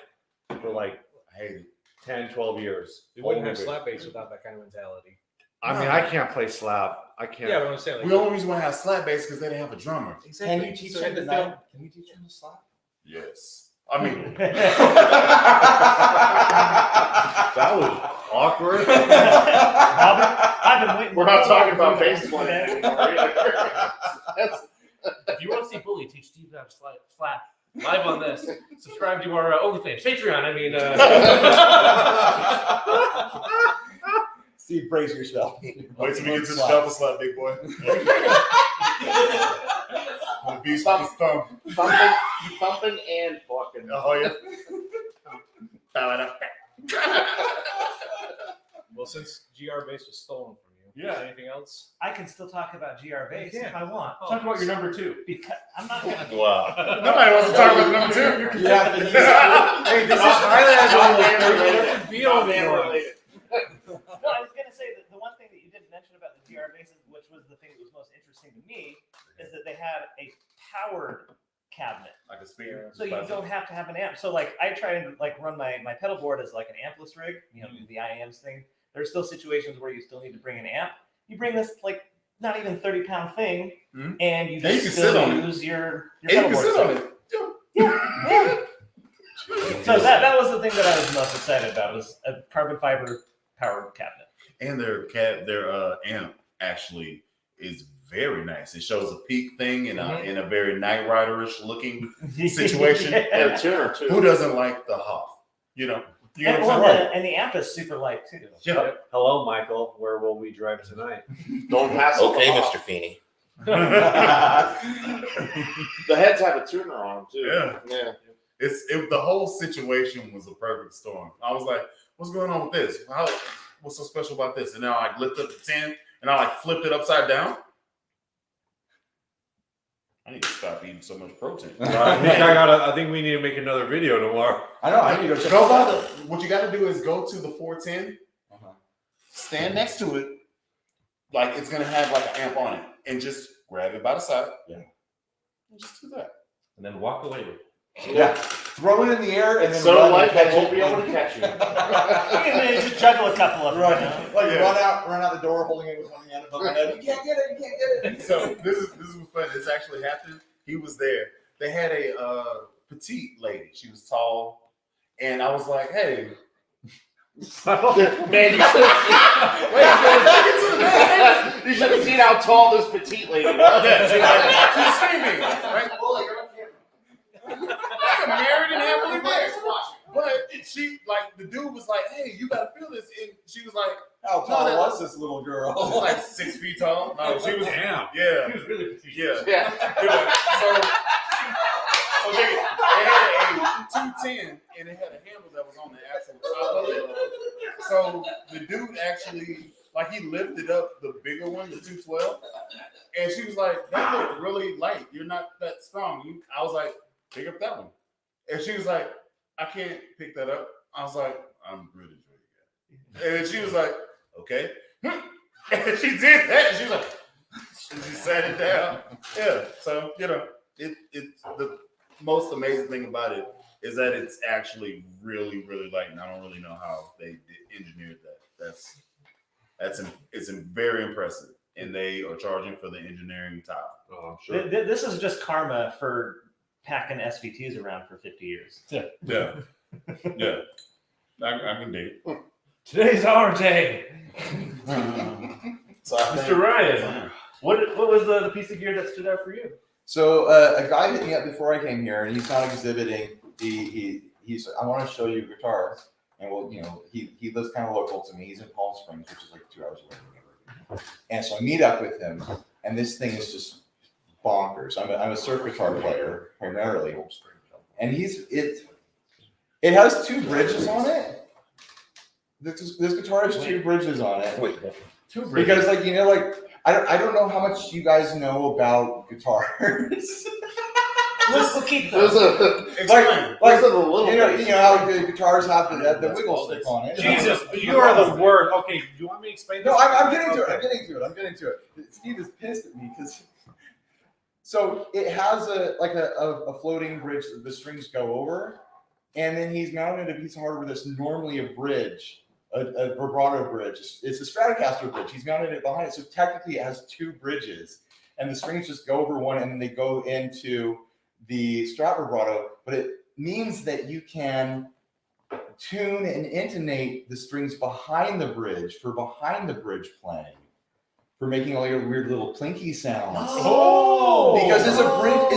for like I hate it. 10, 12 years. We wouldn't have Only slap bass without that kind of mentality. I mean, I can't play slap. I can't. Yeah, but I'm saying like The only reason why I have slap bass because they didn't have a drummer. Can you teach So him in the tonight? film- Can you teach him to slap? Yes. I mean, That was awkward. I've been waiting. We're not talking about bass playing anymore. If you want to see Bully teach Steve how to slap live on this, subscribe to our OnlyFans, Patreon. I mean, Steve, brace yourself. wait till we get to the double slap, big boy. The beast with his thumb. Thumping and fucking. Oh yeah. Well, since GR bass was stolen from you, Yeah. anything else? I can still talk about GR bass if I want. talk about your number 2. Because I'm not gonna. Wow. Nobody wants to talk about the number 2. Yeah. Hey, this is Highland. Not man related. No, I was gonna say that the one thing that you didn't mention about the GR basses, which was the thing that was most interesting to me, is that they had a powered cabinet. Like a speaker. So you don't have to have an amp. So like I try and like run my pedal board as like an ampless rig, do the IAMs thing. There's still situations where you still need to bring an amp. You bring this like not even 30-pound thing, and you And you just can still sit on it. use your And you pedal can board. sit So- on it. Yeah. So that was the thing that I was most excited about was a carbon fiber powered cabinet. And their amp actually is very nice. It shows a peak thing in a very Knight Rider-ish looking situation. And a tuner too. Who doesn't like the Hoff? You know what And, I'm well, saying? and the amp is super light too. Yeah. Hello, Michael. Where will we drive tonight? Don't pass Okay, them Mr. off. Feeney. The heads have a tuner on them too. Yeah. The whole situation was a perfect storm. I was like, what's going on with this? What's so special about this? And now I lifted up the 10 and I flipped it upside down. I need to stop eating so much protein. I think we need to make another video tomorrow. I know. I need to go check. Go by what you got to do is go to the 410, stand next to it, like it's gonna have like an amp on it, and just grab it by the side. Yeah. And just do that. And then walk away with it. Yeah. Throw it in the air and It's then so run light and they catch won't it. be able to catch you. You can just juggle a couple of them. Right. You know? Like Yeah. run out the door holding it with one hand above my head. You can't get it. You can't get it. So this was fun. This actually happened. He was there. They had a petite lady. She was tall, and I was like, "Hey." Man, you should have seen how tall this petite lady was. Yeah, she's screaming, right? I'm married and happily married. But she, like, the dude was like, "Hey, you gotta feel this," and she was like, How tall was this little girl? like 6 feet tall. No, she was, Damn. yeah, He was really petite. yeah. Yeah. So they had a 210 and it had a handle that was on the actual top of it. So the dude actually, like, he lifted up the bigger one, the 212, and she was like, "That looked really light. You're not that strong." I was like, "Pick up that one," and she was like, "I can't pick that up." I was like, "I'm really good." And she was like, "Okay," and she did that. She was like, she sat it down. Yeah. So it's the most amazing thing about it is that it's actually really, really light, and I don't really know how they engineered that. It's very impressive, and they are charging for the engineering top. Oh, I'm sure. This is just karma for packing SVTs around for 50 years. Yeah, yeah. I can dig it. Today's our day. So I Mr. think, Ryan, what was the piece of gear that stood out for you? so a guy hit me up before I came here, and he's not exhibiting. He's I want to show you a guitar, and well, he lives kind of local to me. He's in Palm Springs, which is like 2 hours away from me. And so I meet up with him, and this thing is just bonkers. I'm a surf guitar player primarily, and it has 2 bridges on it. This guitar has 2 bridges on it. Wait, 2 bridges. Because I don't know how much you guys know about guitars. There's Explain. there's a little you know bit. how the guitars have the wiggle stick on it. Jesus, you are the worst. Okay, do you want me to explain this? No, I'm getting to it. Okay. I'm getting to it. Steve is pissed at me because. So it has a floating bridge that the strings go over, and then he's mounted a piece of hardware that's normally a bridge, a vibrato bridge. It's a Stratocaster bridge. He's mounted it behind it, so technically it has 2 bridges, and the strings just go over one, and then they go into the Strat vibrato. But it means that you can tune and intonate the strings behind the bridge for behind the bridge playing, for making all your weird little plinky sounds. Oh, Because it's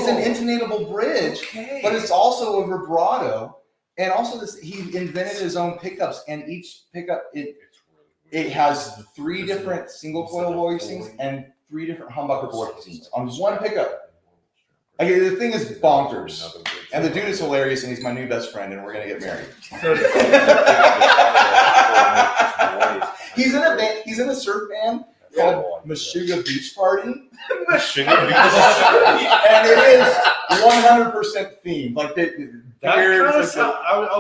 an intonatable bridge, Okay. but it's also a vibrato. And also he invented his own pickups, and each pickup it has 3 different single coil voicings and 3 different humbucker voicings on one pickup. Like, the thing is bonkers. And the dude is hilarious, and he's my new best friend, and we're gonna get married. He's in a band, he's in a surf band called Meshuggah Beach Party. And it is 100% themed. Like That beers, kind of like sound,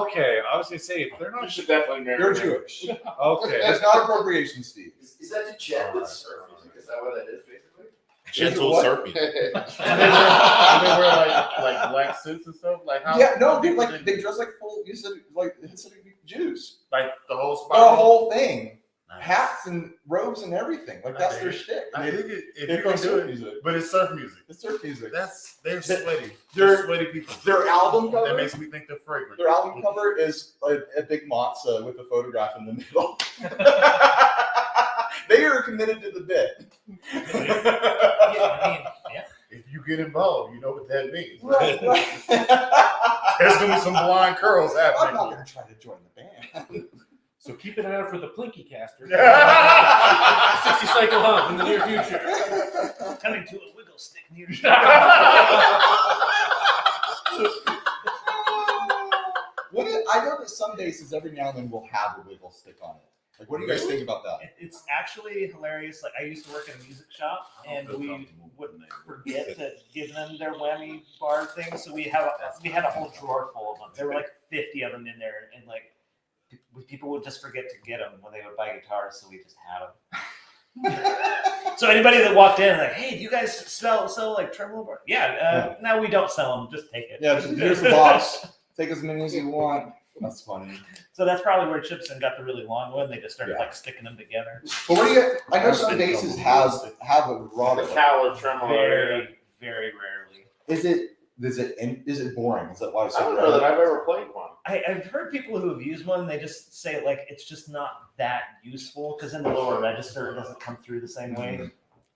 okay. I was gonna say if they're You not should definitely marry they're me. Jewish. okay. It's not appropriation, Steve. Is that to chat with surf music? Is that what that is, basically? gentle What? surfing. And they wear like black suits and stuff. Like how? Yeah, no, dude, like they dress like full Hasidic Jews. like the whole The spot. whole thing. Nice. Hats and robes and everything. Like that's their shtick. I dig it. If They you go can do surf it, music. but it's surf music. It's surf music. They're sweaty. they're- They're sweaty people. Their album That cover. makes me think they're fragrant. Their album cover is a big matzah with a photograph in the middle. They are committed to the bit. If you get involved, you know what that means. Right. There's gonna be some blonde curls I'm not happening. gonna try to join the band. so keep an eye out for the Plinky Caster. 60 Yeah. cycle hump in the near future. Coming to a wiggle stick near you. I know that some bases every now and then will have a wiggle stick on it. Like, what do you guys think about that? It's actually hilarious. Like, I used to work in a music shop, and we would forget to give them their whammy bar thing. So we had a whole drawer full of them. There were like 50 of them in there, and like people would just forget to get them when they would buy guitars. So we just had them. So anybody that walked in, like, hey, do you guys sell like tremolo bars? Yeah. No, we don't sell them. Just take it. Yeah, here's the box. Take as many as you want. That's funny. So that's probably where Chipson got the really long one. They just started Yeah. like sticking them together. But what do you? I know some bases have a The vibrato. Cal tremolo. Very, very rarely. Is it boring? Is that why it's I so don't know that rare? I've ever played one. I've heard people who have used one. They just say like it's just not that useful because in the lower register it doesn't come through the same way.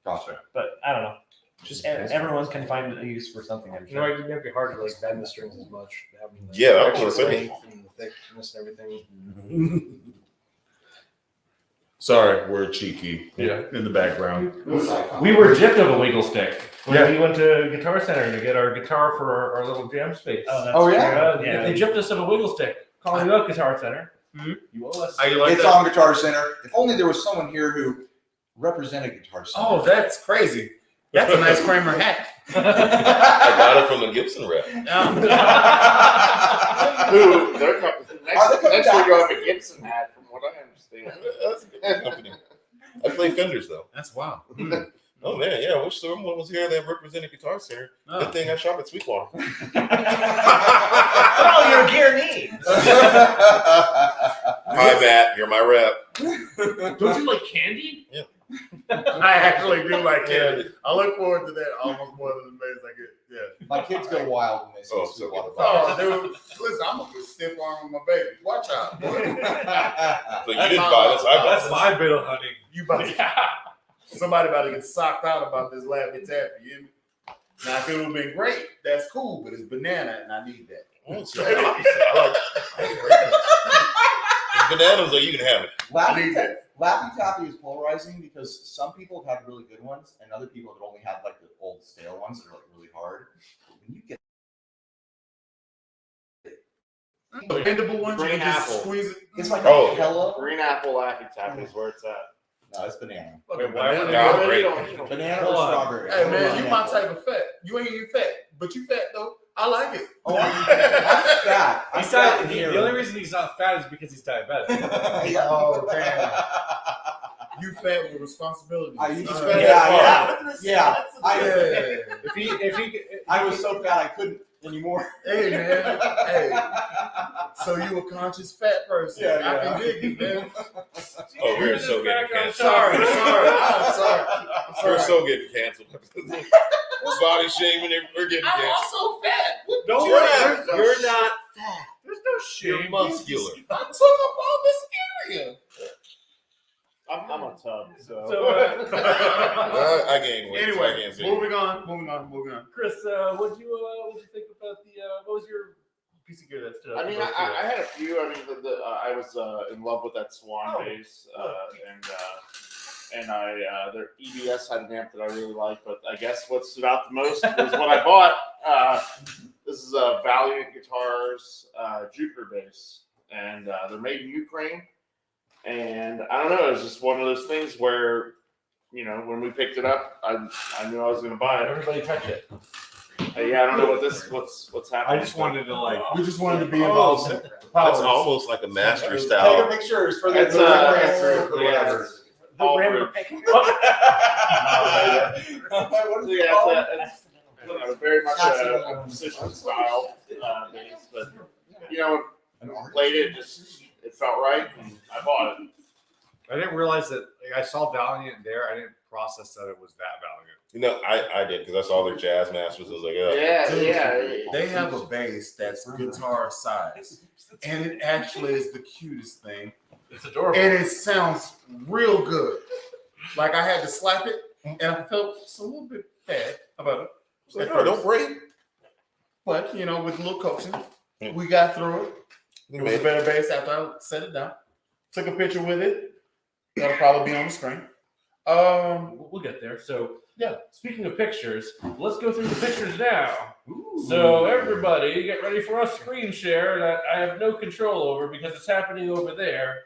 Gotcha. But I don't know. Just Everyone can find a use for something. I'm You know, sure. it would be hard to like bend the strings as much. Having the Yeah, that was extra what I was length and the thickness and everything. Sorry, we're cheeky. Yeah. In the background. We were gypped of a wiggle stick when we went to Guitar Center to get our guitar for our little jam space. Oh, that's Oh, yeah? true. Yeah, they gypped us of a wiggle stick. Calling you up, Guitar Center. You owe us. How you like It's that? on Guitar Center. If only there was someone here who represented Guitar Center. Oh, that's crazy. That's a nice Kramer hat. I got it from the Gibson rep. Who? They're coming. Are they coming Next back? we're going to Gibson hat, from what I understand. That's a good company. I play Fenders though. That's wow. Oh man, yeah. I wish someone was here that represented Guitar Center. Oh. Good thing I shop at Sweetwater. What all your gear needs? Hi Matt, you're my rep. Don't you like candy? I actually do like candy. I look forward to that almost more than the maze I get. Yeah. My kids go wild when they see Oh, Sweetwater. Oh, dude. Listen, I'm gonna put stiff arm on my baby. Watch out, boy. So you didn't buy this, I bought That's this. my bit of hunting. You buy it. Somebody about to get socked out about this Laffy Taffy. You hear me? Now, if it would have been great, that's cool, but it's banana, and I need that. It's the opposite. I like bananas, or you can have it. Laffy Taffy is polarizing because some people have had really good ones, and other people have only had like the old stale ones that are like really hard. When you get The bendable ones, you Green can just apple. squeeze it. it's like Oh. a hello. Green apple Laffy Taffy is where it's at. No, it's banana. Wait, why would Yeah, they great. Banana Hold or on. strawberry. Hey, man, you my Pineapple. type of fat. You ain't even fat, but you fat, though. I like it. Oh, I'm fat. I'm He's fat not, in the here. only reason he's not fat is because he's diabetic. Yeah. Oh, damn. You fat with responsibility. I used to All spend right. yeah. Yeah. I was so fat I couldn't anymore. Hey, man. Hey. So you a conscious fat person. Yeah, I can dig it, man. Oh, we're so getting canceled. Sorry. I'm sorry. We're so getting canceled. Body shaming, we're getting I'm canceled. also fat. What Don't you worry, have? You're not fat. There's no You're shame. muscular. I took up all this area. I'm a tub, so. I gained weight. so I Anyway, can't say moving on. Chris, what'd you think about the what was your piece of gear that stood out? I mean, I had a few. I mean, I was in love with that Swan base, and I their EBS had an amp that I really liked. But I guess what stood out the most was what I bought. This is a Valiant Guitars Jupiter bass, and they're made in Ukraine. And I don't know, it's just one of those things where, you know, when we picked it up, I knew I was going to buy it. Everybody touch it. Yeah, I don't know what's happening. I just wanted to like. We just wanted to be involved. That's almost like a master Take a style. picture for the It's The all rim. British. What is it Yeah, called? it's very much a precision style bass, but you know, An art? played it, just it felt right, and I bought it. I didn't realize that. Like, I saw Valiant there. I didn't process that it was that Valiant. You know, I did because I saw their jazz masters. I was like, Yeah. They have a bass that's guitar size, and it actually is the cutest thing. It's adorable. And it sounds real good. Like I had to slap it, and I felt just a little bit bad about it. Like, oh, don't break. But you know, with a little coaching, we got through it. It was a better bass after I set it down. Took a picture with it. That'll probably be on the screen. We'll get there. So, yeah, speaking of pictures, let's go through the pictures now. So, everybody, get ready for a screen share that I have no control over because it's happening over there.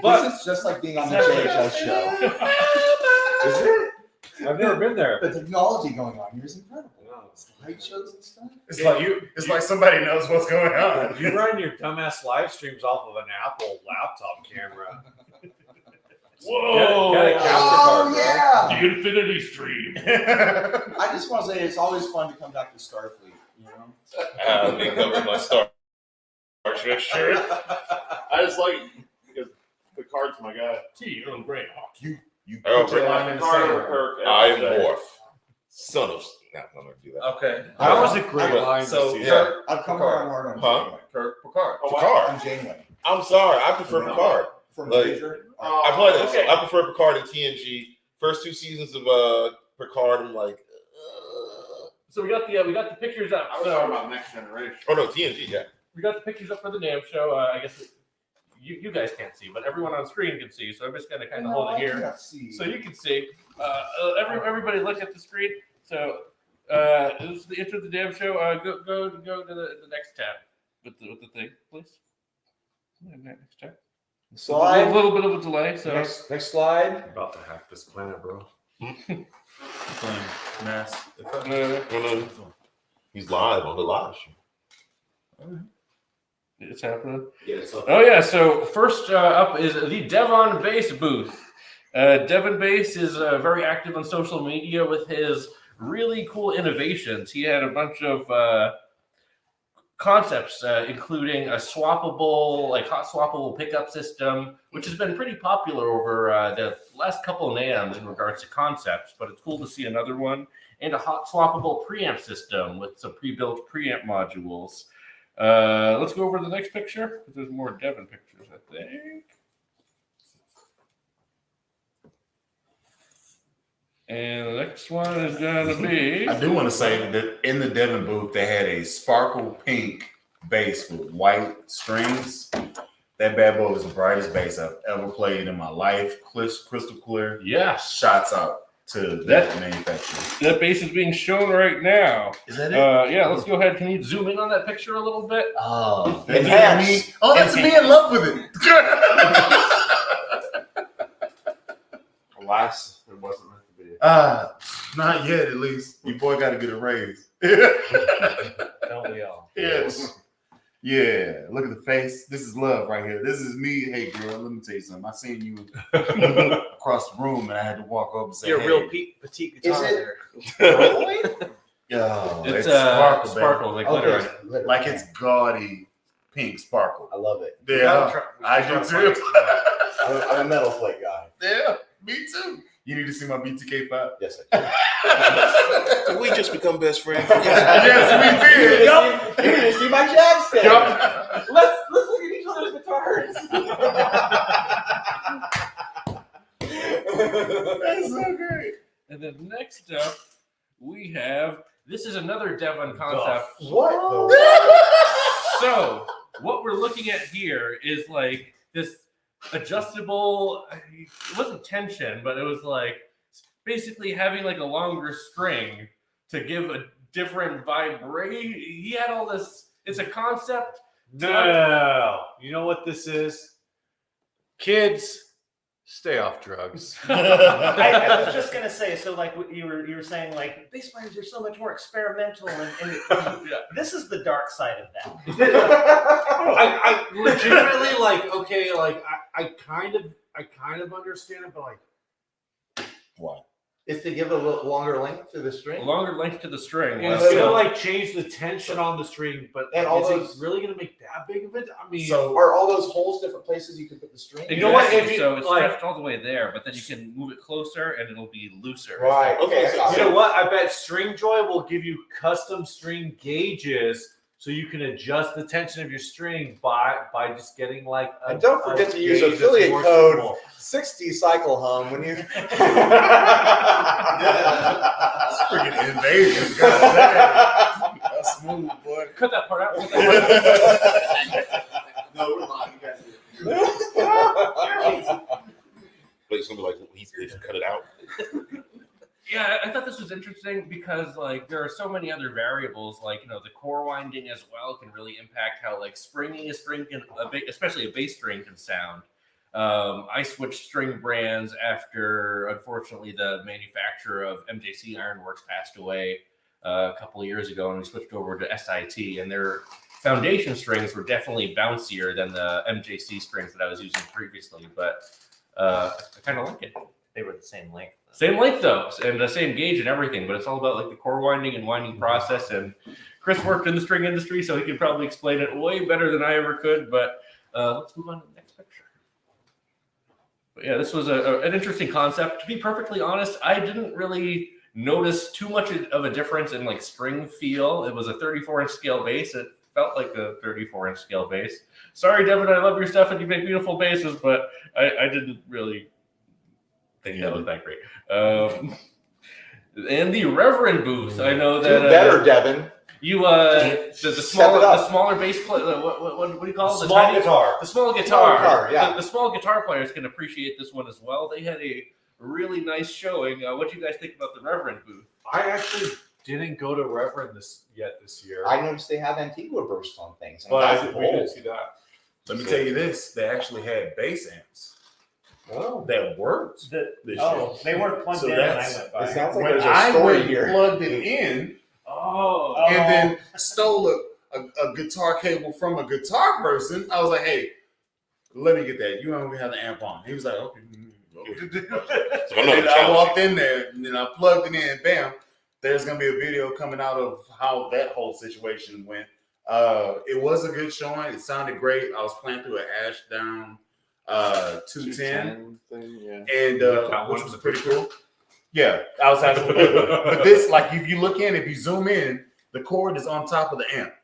But This is just like being on the JHS show. Is it? I've never been there. The technology going on here is incredible. Light shows and stuff. It's like somebody knows what's going on. You run your dumbass live streams off of an Apple laptop camera. whoa! Get a capture Oh, card, yeah. The Infinity Stream. I just want to say it's always fun to come back to Starfleet. You know. Let me cover my Star Trek shirt. I just like it because Picard's my guy. T. Earl Grey. You Oh, put your line in the Picard sand. over Kirk. I am Worf, son of. No, I'm not gonna do that. Okay. That was a great line. So, to see. yeah. I've come around hard on Huh? Janeway. Kirk Picard. Oh, wow. Picard. On Janeway. I'm sorry, I prefer Picard. From Like- Voyager. I play this. Okay. I prefer Picard and TNG. First 2 seasons of Picard, I'm like, So we got the pictures up. I was talking about Next Generation. oh no, TNG, yeah. We got the pictures up for the NAMM show. I guess you guys can't see, but everyone on screen can see. So I'm just gonna kind of hold it here, so you can see. Everybody look at the screen. So this is the intro of the NAMM show. Go to the next tab with the thing, please. Next tab. A Slide. little bit of a delay. So Next slide. I'm about to hack this planet, bro. Mass. No. He's live on the live show. it's happening. Yeah, it's Oh yeah, so first up is the Devon Bass booth. Devon Bass is very active on social media with his really cool innovations. He had a bunch of concepts, including a swappable, like hot swappable pickup system, which has been pretty popular over the last couple of NAMMs in regards to concepts, but it's cool to see another one, and a hot swappable preamp system with some pre-built preamp modules. Let's go over to the next picture because there's more Devon pictures, I think. And the next one is gonna be. I do want to say that in the Devon booth, they had a sparkle pink bass with white strings. That bad boy was the brightest bass I've ever played in my life. Crystal clear. Yes. Shots out to that manufacturer. That bass is being shown right now. Is that it? Yeah, let's go ahead. Can you zoom in on that picture a little bit? Oh, Enhance. me. Oh, that's me in love with it. Alas, it wasn't meant to be. Not yet, at least. Your boy got to get a raise. Don't we all? Yes. Yeah, look at the face. This is love right here. This is me. Hey, girl, let me tell you something. I seen you across the room, and I had to walk over and say, You're a hey. real petite guitar Is it- there. Really? Yo, It's sparkle, baby. sparkle, like glitter. Okay. Glitter. Like it's gaudy pink sparkle. I love it. Yeah, I do too. I'm a metal flake guy. Yeah, me too. You need to see my BTK5. Yes, I do. Did we just become best friends? Yes, we did. Yup. You need to see my jab stand. Yup. Let's look at each other's guitars. That's so great. And then next up, we have this is another Devon concept. What? So what we're looking at here is like this adjustable. It wasn't tension, but it was like basically having like a longer string to give a different vibration. He had all this. It's a concept. No. You know what this is? Kids, stay off drugs. I was just gonna say, so like what you were saying, like bass players are so much more experimental, and this is the dark side of that. I legitimately like. Okay, like I kind of understand it, but like What? Is to give a little longer length to the string. Longer length to the string. and it's gonna like change the tension on the string, but And all is those- it really gonna make that big of it? I mean, So Are all those holes different places you can put the string? You know what, if Exactly. you- So it's like- stretched all the way there, but then you can move it closer and it'll be looser. Right. Okay. I got you it. know what? I bet Stringjoy will give you custom string gauges so you can adjust the tension of your string by just getting like a, And don't forget to use gauge that's affiliate more code suitable. 60 cycle hum when you. that's freaking invasion. God, that's smooth, boy. Cut that part out. No, we're not. You guys do it. But it's gonna be like they cut it out. Yeah, I thought this was interesting because like there are so many other variables, like the core winding as well can really impact how like springy a string can, especially a bass string can sound. I switched string brands after, unfortunately, the manufacturer of MJC Ironworks passed away a couple of years ago, and we switched over to SIT, and their foundation strings were definitely bouncier than the MJC strings that I was using previously, but I kind of like it. They were the same length. Same length though, and the same gauge and everything, but it's all about like the core winding and winding process. And Chris worked in the string industry, so he can probably explain it way better than I ever could. But let's move on to the next picture. But yeah, this was an interesting concept. To be perfectly honest, I didn't really notice too much of a difference in like string feel. It was a 34-inch scale bass. It felt like a 34-inch scale bass. Sorry, Devin, I love your stuff and you make beautiful basses, but I didn't really think that was that great. And the Reverend booth, I know Do that better, Devin. you the Step it smaller up. the smaller bass player. What do you call it? The Small tiny- guitar. The small guitar. guitar, yeah. The small guitar players can appreciate this one as well. They had a really nice showing. What do you guys think about the Reverend booth? I actually didn't go to Reverend this year. I noticed they have Antigua burst on things. but I that's did, we did bold. see that. Let me tell you this: they actually had bass amps Oh. that worked this Oh, they weren't plugged So in when I that's- went by. It sounds like year. there's When a I story went here. plugged it in Oh, Oh. and then stole a guitar cable from a guitar person, I was like, "Hey, let me get that. You don't even have the amp on." He was like, "Okay." So I'm And not I challenge. walked in there and then I plugged it in. Bam! There's gonna be a video coming out of how that whole situation went. It was a good showing. It sounded great. I was playing through an Ashdown 210, thing, yeah. and That which one was in the pretty cool. Yeah, I was actually. But this, like, if you look in, if you zoom in, the cord is on top of the amp.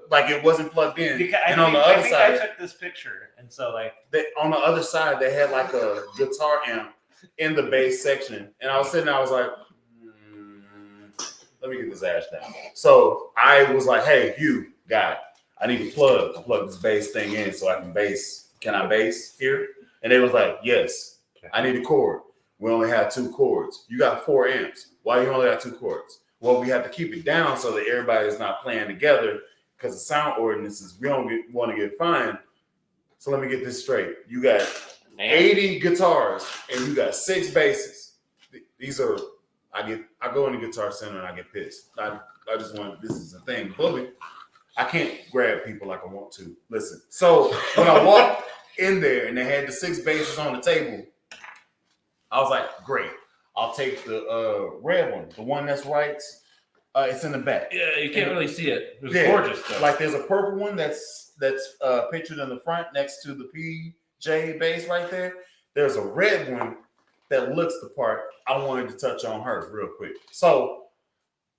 Like it wasn't plugged in. Because And I on think, the I other think I side, took this picture, and so like on the other side, they had like a guitar amp in the bass section, and I was sitting there, I was like, let me get this ash down. So I was like, hey, you guy, I need a plug this bass thing in so I can bass. Can I bass here? And they was like, yes. I need a chord. We only have 2 chords. You got 4 amps. Why you only got 2 chords? Well, we have to keep it down so that everybody is not playing together because the sound ordinances, we don't want to get fined. So let me get this straight. You got 80 guitars and you got 6 basses. These are, I go in the Guitar Center and I get pissed. I just want, this is a thing. Bully, I can't grab people like I want to. Listen. So when I walked in there and they had the 6 basses on the table, I was like, great. I'll take the red one, the one that's right. It's in the back. Yeah, you can't really see it. It was Yeah, gorgeous though. Like there's a purple one that's pictured in the front next to the PJ bass right there. There's a red one that looks the part. I wanted to touch on her real quick. So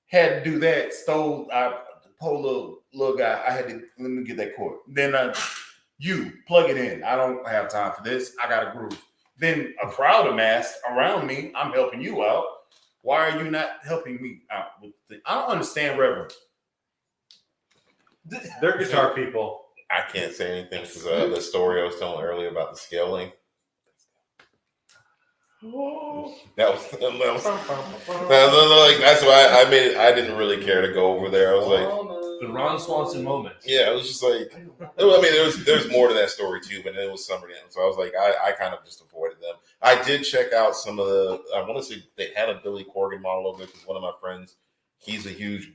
had to do that. I poor little guy. I had to let me get that cord. Then you plug it in. I don't have time for this. I got a groove. Then a crowd amassed around me. I'm helping you out. Why are you not helping me out with the I don't understand reverence. They're guitar people. I can't say anything because the story I was telling earlier about the scaling. That was like that's why I didn't really care to go over there. I was like The Ron Swanson moment. yeah, it was just like I mean there's more to that story too, but it was Summer Jam, so I was like I kind of just avoided them. I did check out some of the I want to say they had a Billy Corgan model over there because one of my friends, he's a huge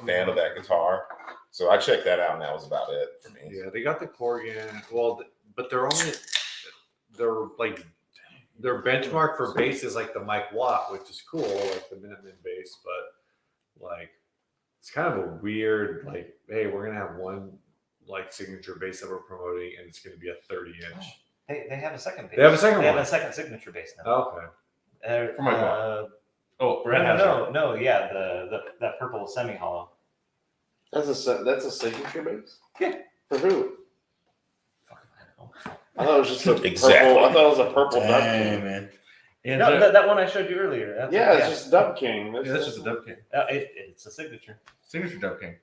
fan of that guitar, so I checked that out and that was about it for me. Yeah, they got the Corgan. Well, but they're like their benchmark for bass is like the Mike Watt, which is cool, like the Minuteman bass, but like it's kind of a weird like, hey, we're gonna have one like signature bass that we're promoting, and it's gonna be a 30-inch. They have a second bass. They have a second They have one. a second signature bass now. Okay. For my Oh, Brad has it. no, yeah, that purple semi-hollow. That's a signature bass. Yeah. For who? I thought it was just a Exactly. purple. I thought it was a purple Dub Dang, King. man. And No, that one I showed you earlier. That's Yeah, it's just Dub King. yeah, that's just a Dub King. It's a signature. Signature Dub King.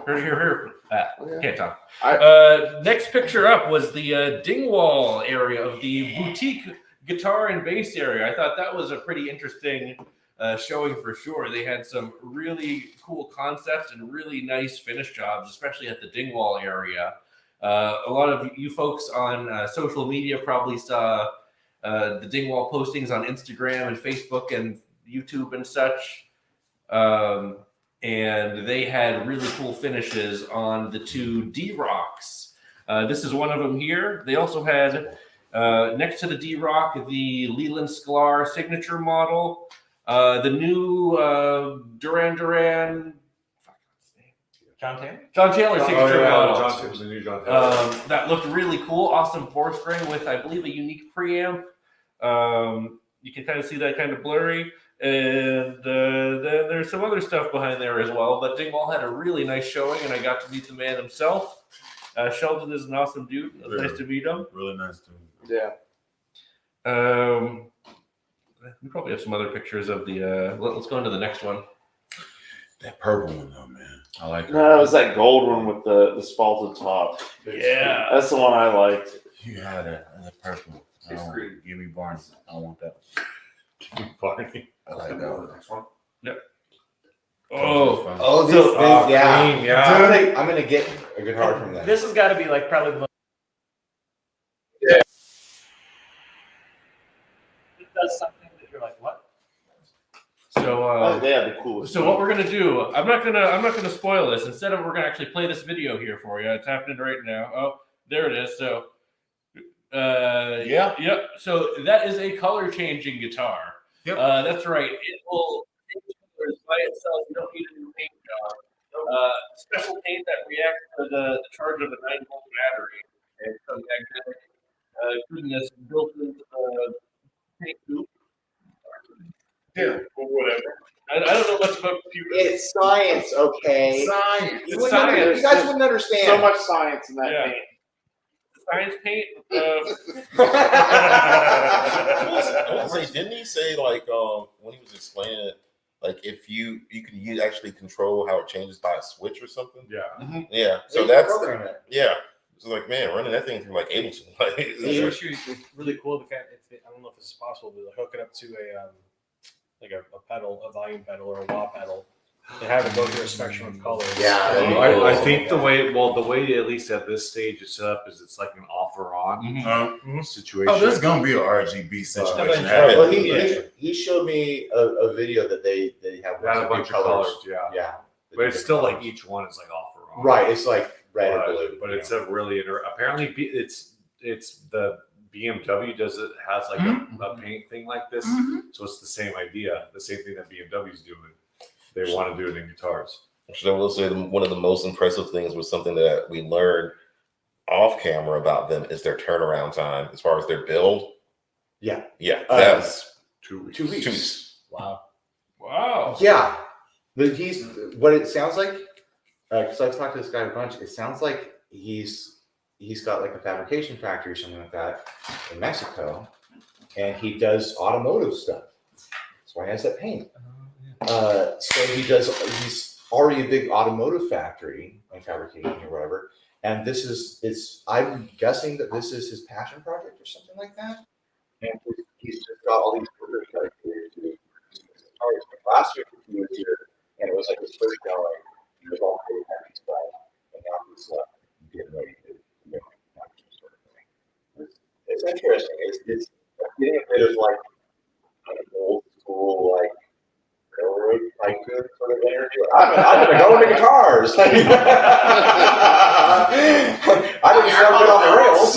Here. Okay. Can't talk. I- Next picture up was the Dingwall area of the boutique guitar and bass area. I thought that was a pretty interesting showing for sure. They had some really cool concepts and really nice finish jobs, especially at the Dingwall area. A lot of you folks on social media probably saw the Dingwall postings on Instagram and Facebook and YouTube and such. And they had really cool finishes on the 2 D-Rocks. This is one of them here. They also had, next to the D-Rock, the Leland Sklar signature model, the new Duran John Taylor? John Taylor signature model. John Taylor, the new John Taylor. That looked really cool. Awesome 4-string with, I believe, a unique preamp. You can kind of see that kind of blurry. And then there's some other stuff behind there as well. But Dingwall had a really nice showing, and I got to meet the man himself. Sheldon is an awesome dude. It was nice to meet him. Really nice dude. Yeah. We probably have some other pictures of the. Let's go into the next one. That purple one though, man. I like No, it was that gold one with the spalted top. Yeah. That's the one I liked. You had that purple one. I It's don't green. want, give me Barnes. I don't want that. Barney. I like that one. Next one. Oh, Oh, this So- is yeah. Green, yeah. I'm gonna get a guitar from them. This has got to be like probably the most. Yeah. It does something that you're like, what? so. They had the coolest. So what we're gonna do? I'm not gonna spoil this. Instead of we're gonna actually play this video here for you. It's happening right now. Oh, there it is. So, Yeah. Yep. So that is a color changing guitar. Yep. That's right. It will change colors by itself. You don't need a new paint job. Special paint that reacts to the charge of a 9-volt battery and some magnetic goodness built into the paint tube. Yeah. Or whatever. I don't know much about computers. It's science, okay? Science. You guys wouldn't So understand. much science in that Yeah. paint. science paint. I was gonna say, didn't he say like when he was explaining it, like if you can actually control how it changes by a switch or something? Yeah. Yeah. So They that's program it. yeah. So like, man, running that thing through like Ableton, like, It's actually really cool. I don't know if this is possible, but hook it up to a pedal, a volume pedal, or a wah pedal, and have it go through a spectrum of colors. Yeah, that'd be cool. I think the way at least at this stage it's set up is it's like an off or on situation. Oh, there's gonna be a RGB situation. eventually. happening. Well, Yeah. he showed me a video that they have Got a bunch of colors, yeah. Yeah. But it's still like each one is like off or on. Right. It's like red or But, blue. but it's a really apparently it's the BMW has like a paint thing like this, so it's the same idea, the same thing that BMW's doing. They want to do it in guitars. Actually, I will say one of the most impressive things was something that we learned off camera about them is their turnaround time as far as their build. Yeah. Yeah, that's 2 weeks. 2 weeks. 2 weeks. Wow. Wow. Yeah. But what it sounds like, because I've talked to this guy a bunch, it sounds like he's got like a fabrication factory or something like that in Mexico, and he does automotive stuff. That's why he has that paint. So he's already a big automotive factory and fabricating or whatever. And I'm guessing that this is his passion project or something like that. And he's just got all these workers dedicated to guitars. Last year he was here, and it was like his first going. He was all pretty happy stuff, and now he's getting ready to make that sort of thing. It's interesting. It's getting a bit of like an old school like railroad tycoon sort of energy. I'm gonna go into guitars. I didn't sound good on the rails.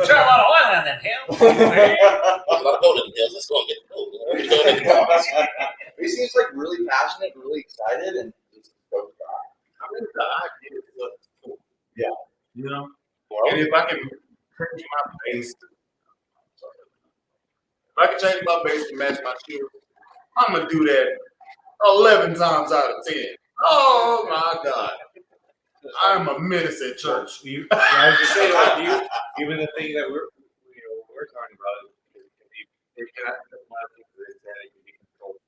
Sure, a lot of oil on that hill. I'm going to the hills. Let's go and get cold. He seems like really passionate, really excited, and just a dope guy. I mean, the idea is cool. Yeah. You know? And if I can change my bass, if I can change my bass to match my shoes, I'm gonna do that 11 times out of 10. Oh my God. I'm a menace at church. I was just saying, like, even the thing that we're talking about, it can one of the things that is that it can be controlled.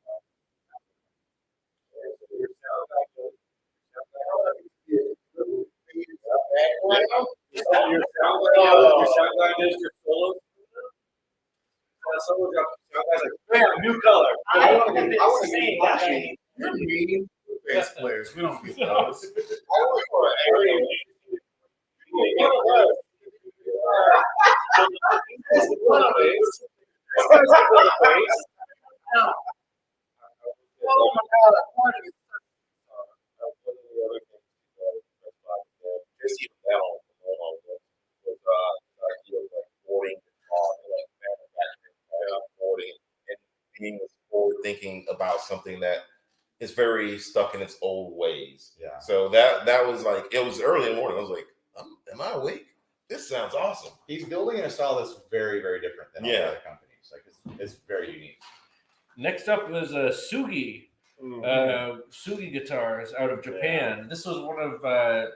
Your sound guy does your solos. Someone drops your sound guy's like, bam, new color. I want to be flashy. You're mean bass players. We don't get those. Oh my God! Being forward thinking about something that is very stuck in its old ways. Yeah. So that was like, it was early in the morning. I was like, am I awake? This sounds awesome. He's building in a style that's very, very different than all the Yeah. other companies. Like it's very unique. Next up was Sugi. Sugi guitars out of Japan. This was one of the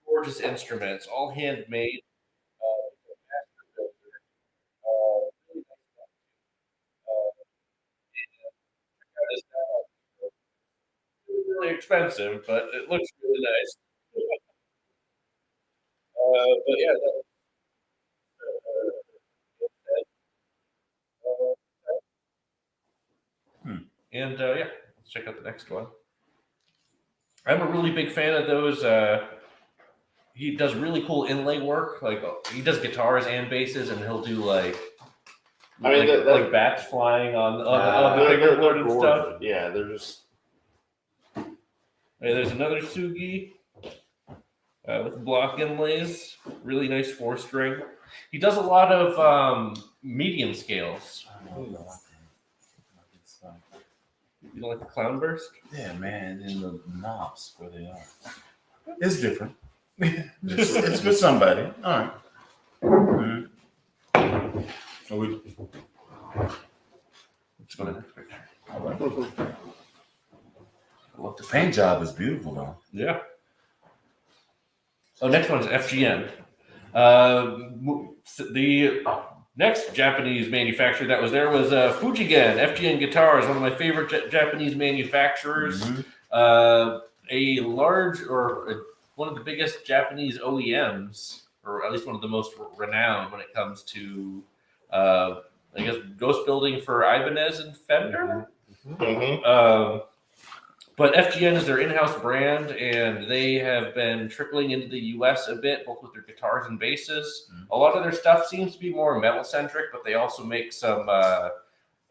gorgeous instruments, all handmade. Really expensive, but it looks really nice. But yeah, and yeah, let's check out the next one. I'm a really big fan of those. He does really cool inlay work. Like he does guitars and basses, and he'll do like like bats flying on the fingerboard and stuff. Yeah, they're just. Hey, there's another Sugi with block inlays. Really nice 4-string. He does a lot of medium scales. You don't like the clown burst? Yeah, man, and the knobs where they are. It's different. it's for somebody. All right. Let's go to the next picture. Well, the paint job is beautiful though. Yeah. Oh, next one is FGN. The next Japanese manufacturer that was there was Fujigen. FGN Guitars, one of my favorite Japanese manufacturers. A large one of the biggest Japanese OEMs, or at least one of the most renowned when it comes to, I guess, ghost building for Ibanez and Fender. But FGN is their in-house brand, and they have been trickling into the U.S. a bit, both with their guitars and basses. A lot of their stuff seems to be more metal-centric, but they also make some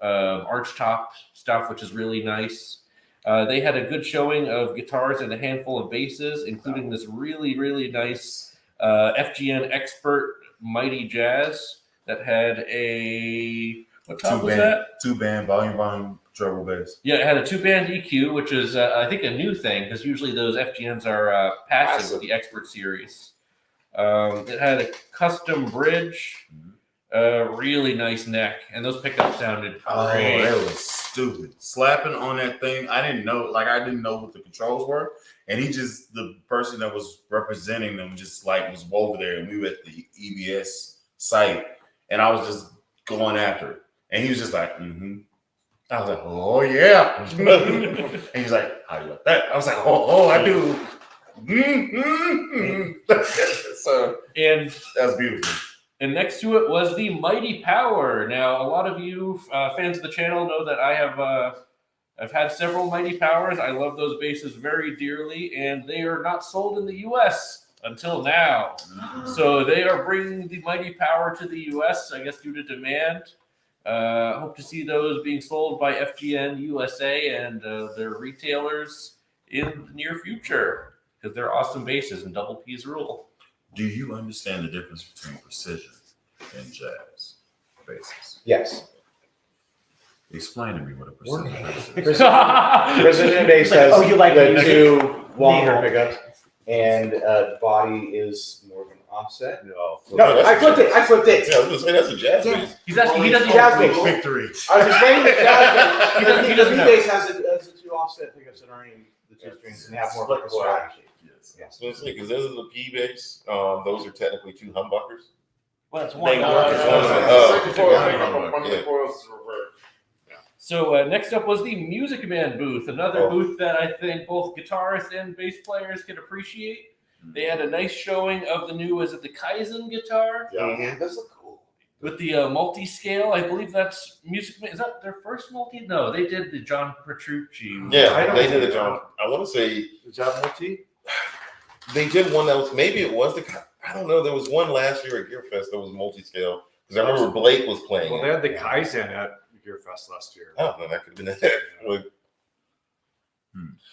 archtop stuff, which is really nice. They had a good showing of guitars and a handful of basses, including this really, really nice FGN Expert Mighty Jazz that had a... What top was that? Two-band volume treble bass. Yeah, it had a 2-band EQ, which is, I think, a new thing, because usually those FGNs are passive with the Expert series. It had a custom bridge, really nice neck, and those pickups sounded great. Oh, that was stupid. Slapping on that thing, I didn't know what the controls were. And the person that was representing them was over there, and we were at the EBS site, and I was just going after it. And he was just like, I was like, oh yeah. And he's like, how do you like that? I was like, oh, I do. So and that's beautiful. And next to it was the Mighty Power. Now, a lot of you fans of the channel know that I've had several Mighty Powers. I love those basses very dearly, and they are not sold in the U.S. until now. So they are bringing the Mighty Power to the U.S., I guess, due to demand. Hope to see those being sold by FGN USA and their retailers in the near future, because they're awesome basses and double P's rule. Do you understand the difference between precision and jazz basses? Yes. Explain to me what a precision bass is. Precision bass has Oh, you like the music? two longer Yeah. pickups, and body is more of an offset. No. No, I flipped it. Yeah, I was gonna say that's a jazz bass. He's asking, he doesn't Jazz know. bass. Victory. I was explaining the jazz bass. He doesn't The know. bass has the two offset pickups that aren't in the two strings and have more of like a strategy. Yes. So because this is a P bass, those are technically two humbuckers. Well, it's one. They No, work it's as one one. of Oh. the second coil, Yeah. one of the coils is reversed. So next up was the Music Man booth, another Oh. booth that I think both guitarists and bass players can appreciate. They had a nice showing of the new, is it the Kaizen guitar? Yeah, those look cool. With the multi-scale, I believe that's Music Man. Is that their first multi? No, they did the John Petrucci. Yeah, they did it, John. I want to say The job multi? they did one that was maybe it was I don't know. There was one last year at GearFest that was multi-scale because I remember Blake was playing. Well, it. they had the Kaizen at GearFest last year. Oh, no, that could have been it. Like,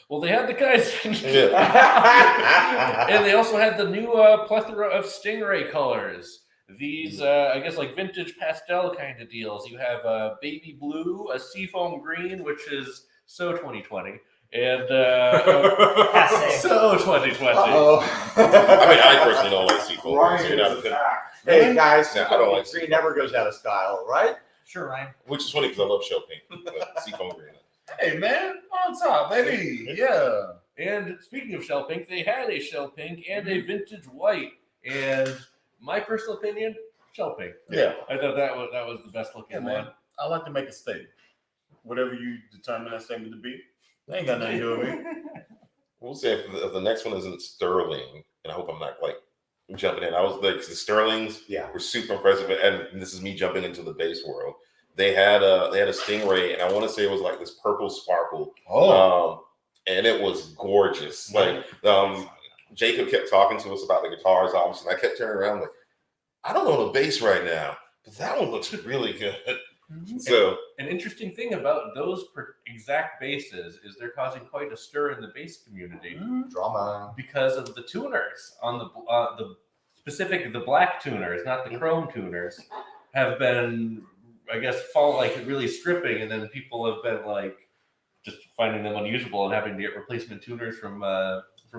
Well, they had the Kaizen. yeah. And they also had the new plethora of Stingray colors. These, I guess, like vintage pastel kind of deals. You have a baby blue, a seafoam green, which is so 2020, and Passe. so 2020. Uh-oh. I mean, I personally don't like sequel. So you're not a fan. Hey guys, Yeah, I don't like green never goes out of style, right? Sure, Ryan. Which is funny because I love shell pink, but seafoam green. Hey man, on top, baby. Yeah. And speaking of shell pink, they had a shell pink and a vintage white. And my personal opinion, shell pink. Yeah. I thought that was the best looking Yeah, one. man. I like to make a statement. Whatever you determine that statement to be, they ain't got nothing to do with me. We'll say if the next one isn't Sterling, and I hope I'm not like jumping in. I was like the Sterlings were super impressive, and this is me jumping into the bass world. They had a Stingray, and I want to say it was like this purple sparkle. And it was gorgeous. Like Jacob kept talking to us about the guitars, obviously, and I kept turning around like, I don't know the bass right now, but that one looks really good. So an interesting thing about those exact basses is they're causing quite a stir in the bass community Drama. because of the tuners on the black tuners, not the chrome tuners, have been, I guess, really stripping, and then people have been like just finding them unusable and having to get replacement tuners from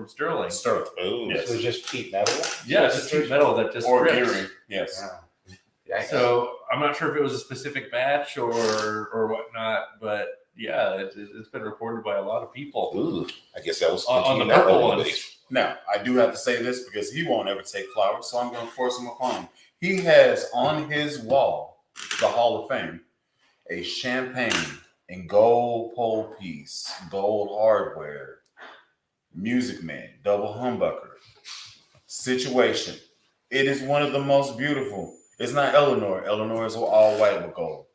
Sterling. Sterling. oh, Yes. So it's just cheap metal. Yeah, it's just cheap metal that just Or strips. gearing. Yes. Yikes. So I'm not sure if it was a specific batch or whatnot, but yeah, it's been reported by a lot of people. Ooh, I guess that was On the continuing that purple level ones. base. Now, I do have to say this because he won't ever take flowers, so I'm going to force him upon him. He has on his wall, the Hall of Fame, a champagne and gold pole piece, gold hardware, Music Man, double humbucker, Situation. It is one of the most beautiful. It's not Eleanor. Eleanor is all white with gold.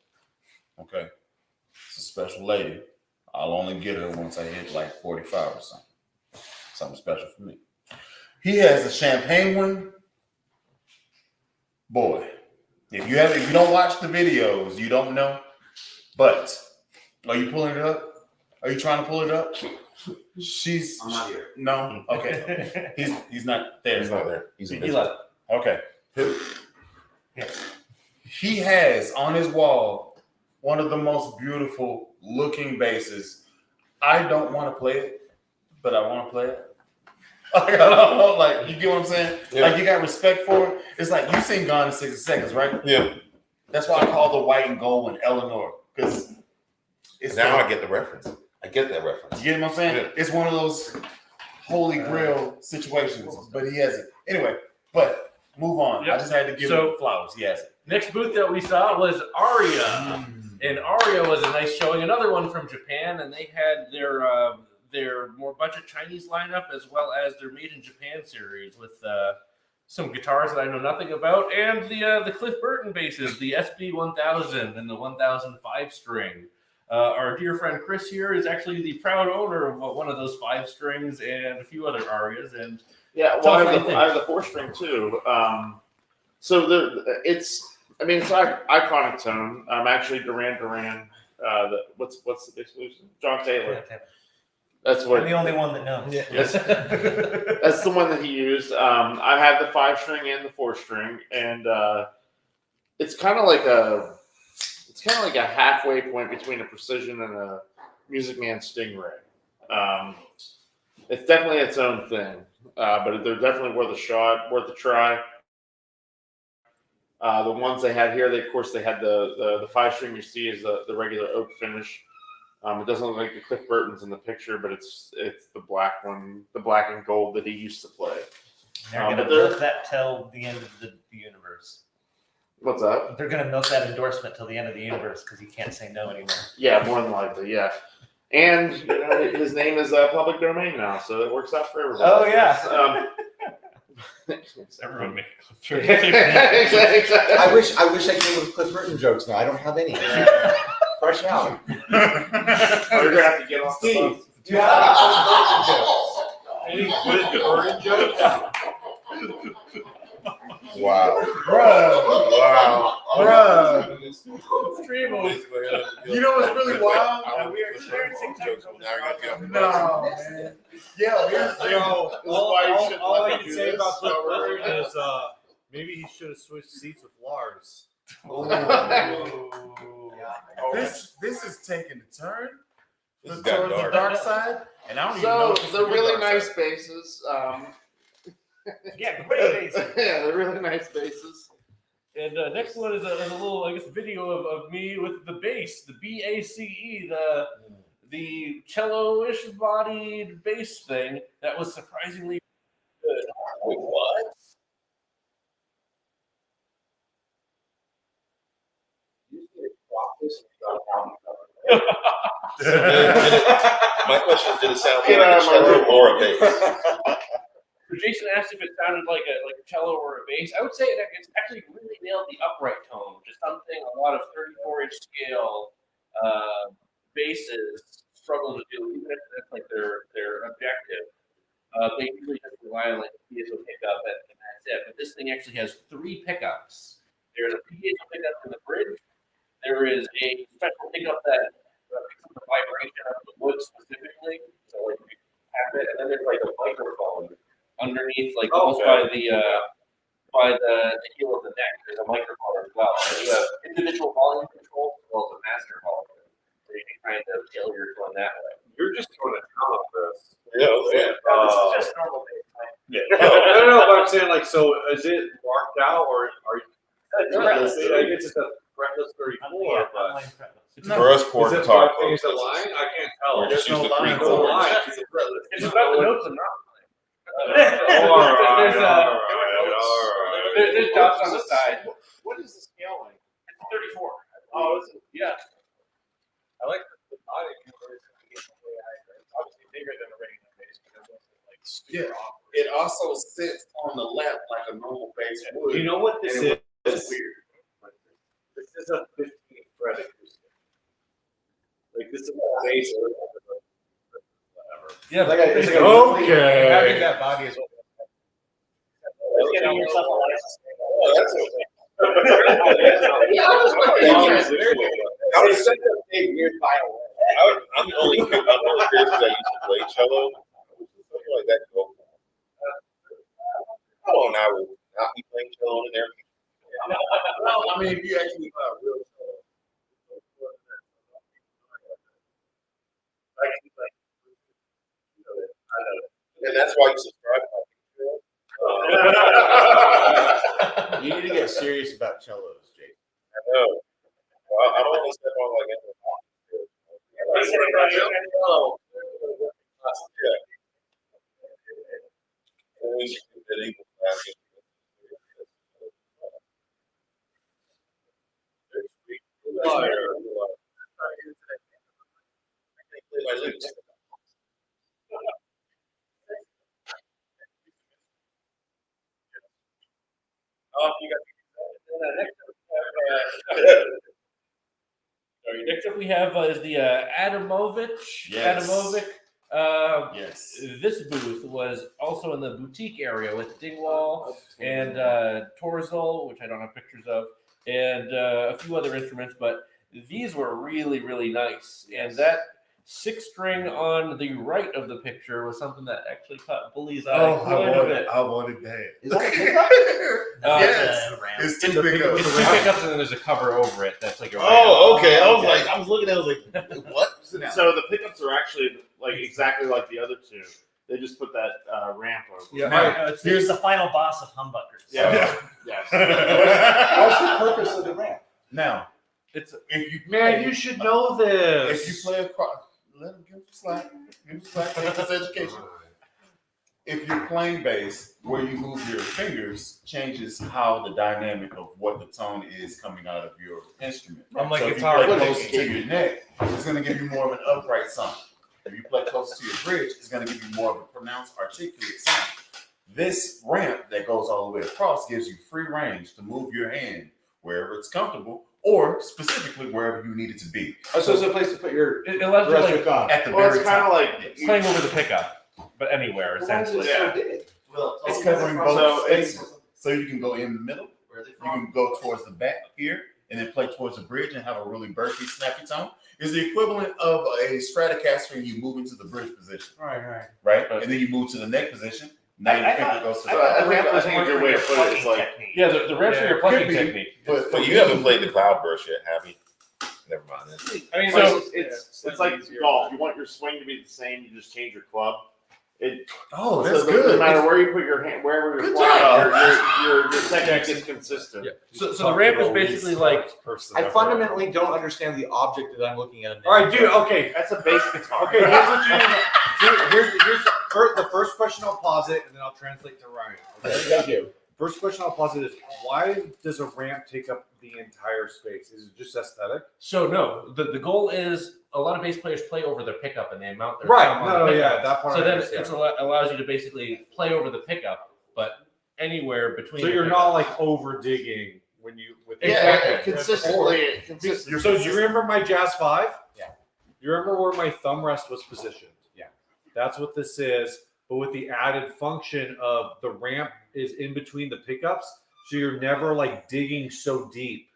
Okay. It's a special lady. I'll only get her once I hit like 45 or something. Something special for me. He has a champagne one. Boy, if you don't watch the videos, you don't know. But are you pulling it up? Are you trying to pull it up? I'm not here. No. Okay. He's not there. He's not there. He's He invisible. left. Okay. Yeah. He has on his wall one of the most beautiful looking basses. I don't want to play it, but I want to play it. Like, I don't know, like, you get what I'm saying? Yeah. Like, you got respect for it. It's like you sing Gone in 60 Seconds, right? Yeah. That's why I call the white and gold one Eleanor, because it's Now I get the reference. I get that reference. You get what I'm saying? Yeah. It's one of those holy grail situations, but he has it. Anyway, but move on. Yep. I just had to give him flowers. He has it. Next booth that we saw was Aria, and Aria was a nice showing. Another one from Japan, and they had their more budget Chinese lineup as well as their Made in Japan series with some guitars that I know nothing about, and the Cliff Burton basses, the SB 1000 and the 1005 string. Our dear friend Chris here is actually the proud owner of one of those 5 strings and a few other Arias. And Yeah, Tell well, us what you think. I have the 4-string too. So it's iconic tone. Actually Duran Duran. What's the big solution? John Taylor. That's what. I'm the only one that knows. That's the one that he used. I have the 5-string and the 4-string, and it's kind of like a halfway point between a Precision and a Music Man Stingray. It's definitely its own thing, but they're definitely worth a shot, worth a try. The ones they had here, of course, they had the 5-string you see is the regular oak finish. It doesn't look like the Cliff Burton's in the picture, but it's the black one, the black and gold that he used to play. They're gonna but milk that till the end of the universe. What's that? They're gonna milk that endorsement till the end of the universe because he can't say no anymore. Yeah, more than likely, yeah. And his name is public domain now, so it works out for everybody. Oh yeah. everyone make Exactly. I wish I came with Cliff Burton jokes now. I don't have any. Fresh out. You're gonna have to get off the bus. Do you have any Cliff Burton jokes? Any Cliff Burton jokes? Wow. Bro. Wow. You know what's really wild? We are experiencing No, man. Yeah, All I can say about Cliff Burton is maybe he should have switched seats with Lars. This is taking a turn This towards got the dark. dark side, and I don't even know. So if it's they're the really dark nice side. bases. Yeah, great bass. Yeah, they're really nice bases. And next one is a little, I guess, video of me with the bass, the BACE, the cello-ish bodied bass thing that was surprisingly good. Wait, what? My question: did it sound like a cello or a bass? So Jason asked if it sounded like a cello or a bass. I would say that it's actually really nailed the upright tone, which is something a lot of 34-inch scale basses struggle to do, even if that's like their objective. They usually just rely on like a piezo pickup and that's it. But this thing actually has 3 pickups. There's a piezo pickup in the bridge. There is a special pickup that picks up the vibration of the wood specifically. So like you tap it, and then there's like a microphone underneath, like almost by the heel of the neck. There's a microphone as well. So you have individual volume control as well as a master volume. So you can kind of tailor your tone that way. You're just going to town on this. Yeah. This is just normal bass. No, but I'm saying like, so is it marked out or are you? fretless. Like, it's just a fretless 34, Yeah, but online fretless. It's For us poor is it guitar five things folks, a line? I can't tell. Or just use the three No chords. line. It's a fretless. It's about the notes and not. There's dots on the side. What is the scale like? It's 34. Oh, is it? Yeah. I like the body. It's obviously bigger than a regular bass because it's like super awkward. It also sits on the lap like a normal bass would. You know what this And it is? was weird. This is a 15 fret acoustic. Like this is a bass. Yeah. Like it's like Okay. Having that body is what. Getting yourself a license. oh, that's okay. I'm only curious because I used to play cello. Something like that. Oh, and I would not be playing cello in there. Well, I mean, if you actually buy a real cello, And that's why you subscribe to my You need to get serious about cellos, Jake. I know. Well, I don't want to step on like that. Next up we have is the Adamovich. Yes. Adamovic. yes. This booth was also in the boutique area with Dingwall and Torzol, which I don't have pictures of, and a few other instruments, but these were really, really nice. And that 6-string on the right of the picture was something that actually caught Bully's eye quite a bit. I wanted that. Is that Yes. Ramp. It's It's two a pickups. with the pickups, and then there's a cover over it. That's like a Oh, okay. I was like, I was looking at it, I was like, what? So the pickups are actually like exactly like the other two. They just put that ramp over. Yeah. Now, Here's the final boss of humbuckers. Yeah. Yes. What's the purpose of the ramp? Now, It's if you Man, you should know this. if you play across, let him give him slack. Give him slack. Take this education. If you're playing bass, where you move your fingers changes how the dynamic of what the tone is coming out of your instrument. Unlike so guitar, if you play it's close to your neck, it's going to give you more of an upright sound. If you play close to your bridge, it's going to give you more of a pronounced, articulate sound. This ramp that goes all the way across gives you free range to move your hand wherever it's comfortable, or specifically wherever you need it to be. Oh, so it's a place to put your it allows you rest to of your thumb. At the Well, very it's kind top. of like playing over the pickup, but anywhere Why is it essentially. so big? It's covering both So spaces. So you can go in the middle, you can go towards the back here, and then play towards the bridge and have a really burpy, snappy tone. It's the equivalent of a Stratocaster and you move into the bridge position, Right. right? And then you move to the neck position. Now your finger goes to the I think a good way to put it is like Yeah, the ramps are your plugging Could be. technique. But you haven't played the Cloudburst yet, have you? Never mind. I mean, so it's it's like golf. You want your swing to be the same. You just change your club. It Oh, so that's no good. matter where you put your hand, wherever you're Good flying, job. your technique is consistent. So the ramp is basically like I fundamentally don't understand the object that I'm looking at. All right, dude. Okay. That's a bass guitar. Okay. Here's what you need. Here's the first question. I'll pause it, and then I'll translate to Ryan. Okay? Thank you. First question I'll pause it is: why does a ramp take up the entire space? Is it just aesthetic? so no. The goal is a lot of bass players play over their pickup and they mount their Right. thumb on No, the yeah, pickup. that part. So I then understand. it allows you to basically play over the pickup, but anywhere between. So the you're pickup. not like over digging when you with the Yeah, pickup. consistently. So do you remember my Jazz 5? Yeah. You remember where my thumb rest was positioned? Yeah. That's what this is, but with the added function of the ramp is in between the pickups, so you're never like digging so deep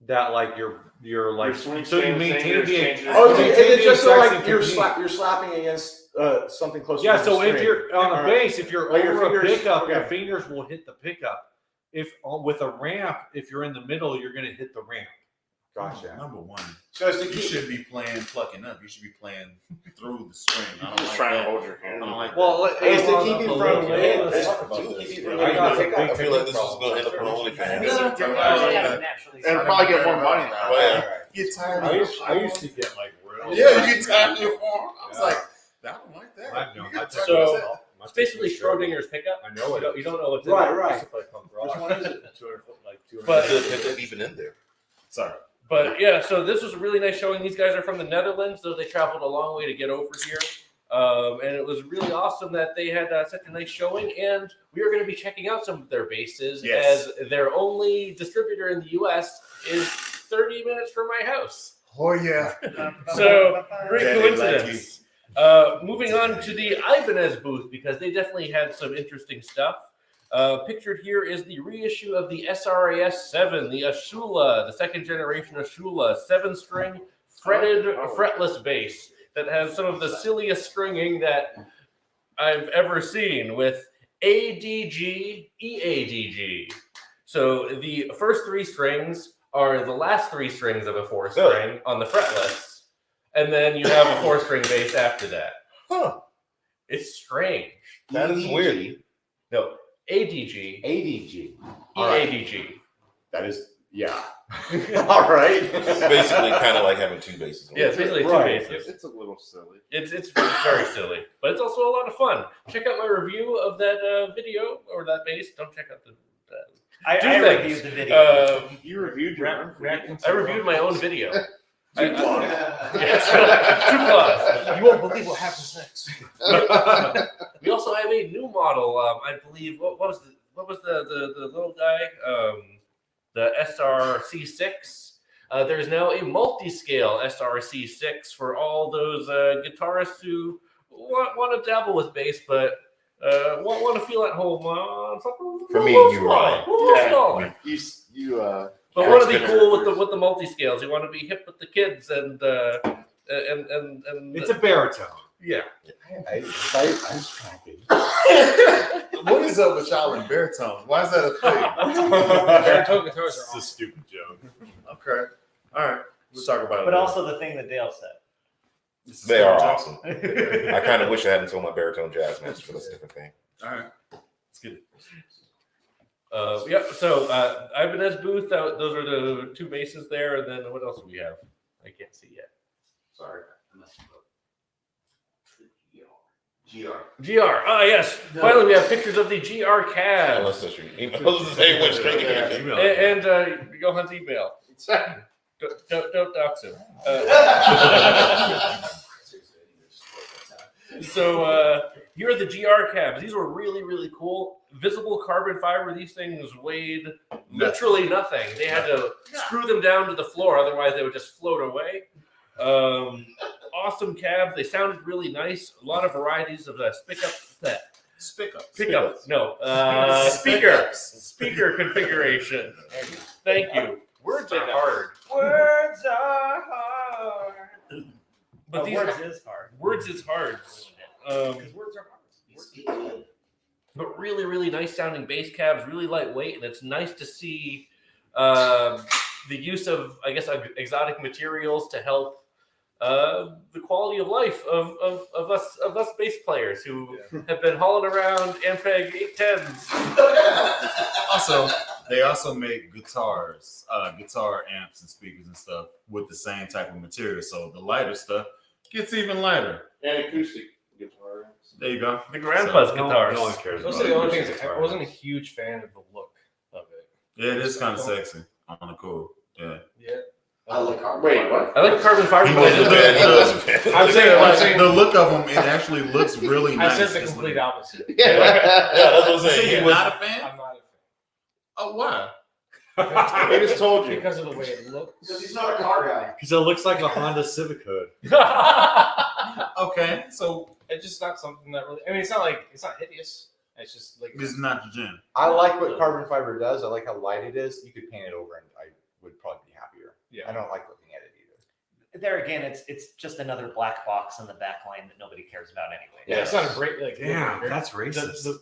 that like you're like swing so you staying the same, maintain you're the changing your Oh, club. maintain is it the just so exact like same you're technique. you're slapping against something close? Yeah, to so the if string. you're on a Alright. bass, if you're Like your over a fingers- pickup, your okay. fingers will hit the pickup. If with a ramp, if you're in the middle, you're going to hit the ramp. Gotcha. Number one. Because You should be playing plucking up. You should be playing through the string. I don't Just like trying that. to hold your I hand. don't like Well, that. Hey, to keep up you a from- little bit. hey, Let's let's talk about keep this. you from- I know, it's a I big I feel like technique this is problem. going to end up on I OnlyFans. think Yeah. you're Yeah. kind of naturally. And probably get more money. Yeah. Get tired I of used to get like real. Yeah, you get tired of your form. I was Yeah. like, I don't like that. I know. You get So- tired of that. It's basically Schrodinger's pickup. I know it. You don't know what's in Right, it. right. Used to play punk rock. Which one is it? 200 foot, like 200. But- Is it even in there? Sorry. But yeah, so this was a really nice showing. These guys are from the Netherlands, though they traveled a long way to get over here. And it was really awesome that they had such a nice showing. And we are going to be checking out some of their bases, Yes. as their only distributor in the U.S. is 30 minutes from my house. Oh yeah. So great Daddy coincidence. Moving on to the Ibanez booth, because they definitely had some interesting stuff. Pictured here is the reissue of the SRAS 7, the Ashula, the second generation Ashula, 7-string fretted fretless bass that has some of the silliest stringing that I've ever seen, with ADG, EADG. So the first 3 strings are the last 3 strings of a 4-string on the fretless, and then you have a 4-string bass after that. Huh. It's strange. That is weird. No, ADG, ADG. All right. EADG. That is, yeah. All right. It's basically kind of like having 2 basses. Yeah, it's basically 2 Right. basses. It's a little silly. It's very silly, but it's also a lot of fun. Check out my review of that video, or that bass. Don't check out the. I things. reviewed the video. You reviewed your own. I reviewed my own video. Too long. Yes, 2 plus. You won't believe what happens next. We also have a new model. I believe what was the little guy? The SRC6. There's now a multi-scale SRC6 for all those guitarists who want to dabble with bass, but want to feel at home. For me, you you're right. smaller. You But want to be cool with the multi scales. You want to be hip with the kids and It's a baritone. yeah. I was tracking. What is up with y'all in baritone? Why is that a thing? Baritone guitars are It's a awesome. stupid joke. Okay. All right. We'll talk about it. But later. also the thing that Dale said. This is They are stupid. awesome. I kind of wish I hadn't told my baritone jazz master, but that's a different thing. All right. Let's get it. Yeah. So Ibanez booth. Those are the 2 basses there, and then what else do we have? I can't see yet. Sorry. GR. GR. Ah, yes. Finally, we have pictures of the GR cab Unless that's your email. Say which thing it is. and Johan's email. Don't dox him. So here are the GR cabs. These were really, really cool. Visible carbon fiber. These things weighed literally nothing. They had to screw them down to the floor, otherwise they would just float away. Awesome cabs. They sounded really nice. A lot of varieties of speaker configuration. Thank you. Words are hard. Words are hard. But these words is hard. words is hard. Because words are hard. But really, really nice sounding bass cabs, really lightweight, and it's nice to see the use of, I guess, exotic materials to help the quality of life of us bass players who have been hauling around Ampeg 810s. Also, they also make guitars, guitar amps and speakers and stuff with the same type of material. So the lighter stuff gets even lighter. And acoustic guitar. There you go. The grandpa's So, guitars. No one cares. Those about are the only acoustic things. I guitars. wasn't a huge fan of the look of it. Yeah, it is kind of sexy. On the cool. Yeah. Yeah. I like carbon. Wait, what? I like carbon fiber. He but I wasn't a just- fan. He wasn't a fan. I'm saying- Like, saying- the look of them, it actually looks really I nice. said the It's complete like- opposite. Yeah, that's what I'm So saying. you're He was- not a fan? I'm not a Oh, why? He just told fan you. because of the way it looks. Because he's not a car guy. Because it looks like a Honda Civic hood. Okay, so It's just not something that really. I mean, it's not hideous. It's just like this is not your jam. I like what carbon fiber does. I like how light it is. You could paint it over and I would probably be happier. Yeah. I don't like looking at it either. There again, it's just another black box in the back line that nobody cares about anyway. yeah, it's not a great like. Damn, great- that's racist.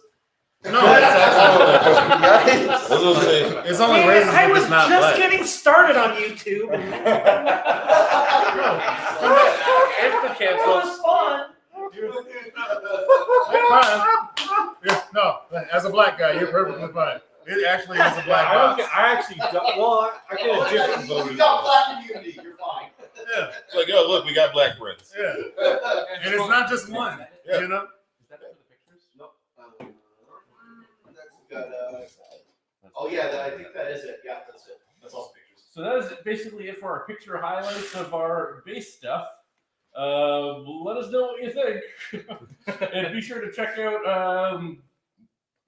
No, it's That's what I'm saying. it's only Man, racist I if was it's not just black. getting started on YouTube. It's been It canceled. was fun. Fine. Yeah, no, as a black guy, you're perfectly fine. It actually is a black I don't. box. I actually don't. Well, I get a different You voting. got black community, you're fine. Yeah, It's like, yo, look, we got black friends. yeah. And it's not just one, Yeah. you know? Is that for the pictures? Nope. Oh yeah, I think that is it. Yeah, that's it. That's all the pictures. So that is basically it for our picture highlights of our base stuff. Let us know what you think, and be sure to check out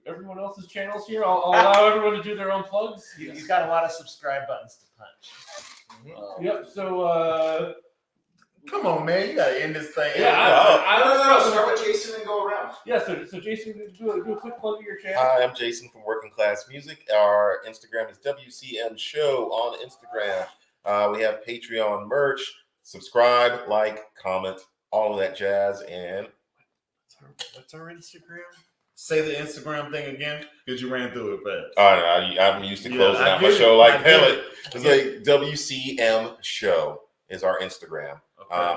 everyone else's channels here. I'll allow everyone to do their own plugs. You've got a lot of subscribe buttons to punch. Yep. So Come on, man, you gotta end this thing. yeah, No, start with Jason and go around. yeah. So Jason, do a quick plug of your channel. Hi, I'm Jason from Working Class Music. Our Instagram is WCM Show on Instagram. We have Patreon merch. Subscribe, like, comment, all of that jazz. And What's our Instagram? Say the Instagram thing again, because you ran through it fast. I'm used to Yeah, closing I out my get it. show like I get pellet. it. It's like WCM Show is our Instagram.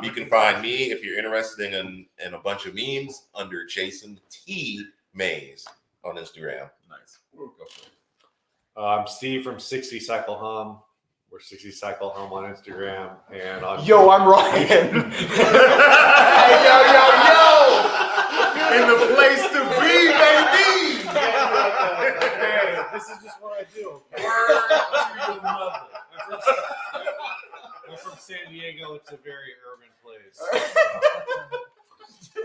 You can find me if you're interested in a bunch of memes under Jason T Mays on Instagram. Nice. Go for it. I'm Steve from 60 Cycle Hum. We're 60 Cycle Hum on Instagram and on. Yo, I'm Ryan. Hey, yo. In the place to be, baby. Hey, this is just what I do. I'm from San Diego. It's a very urban place.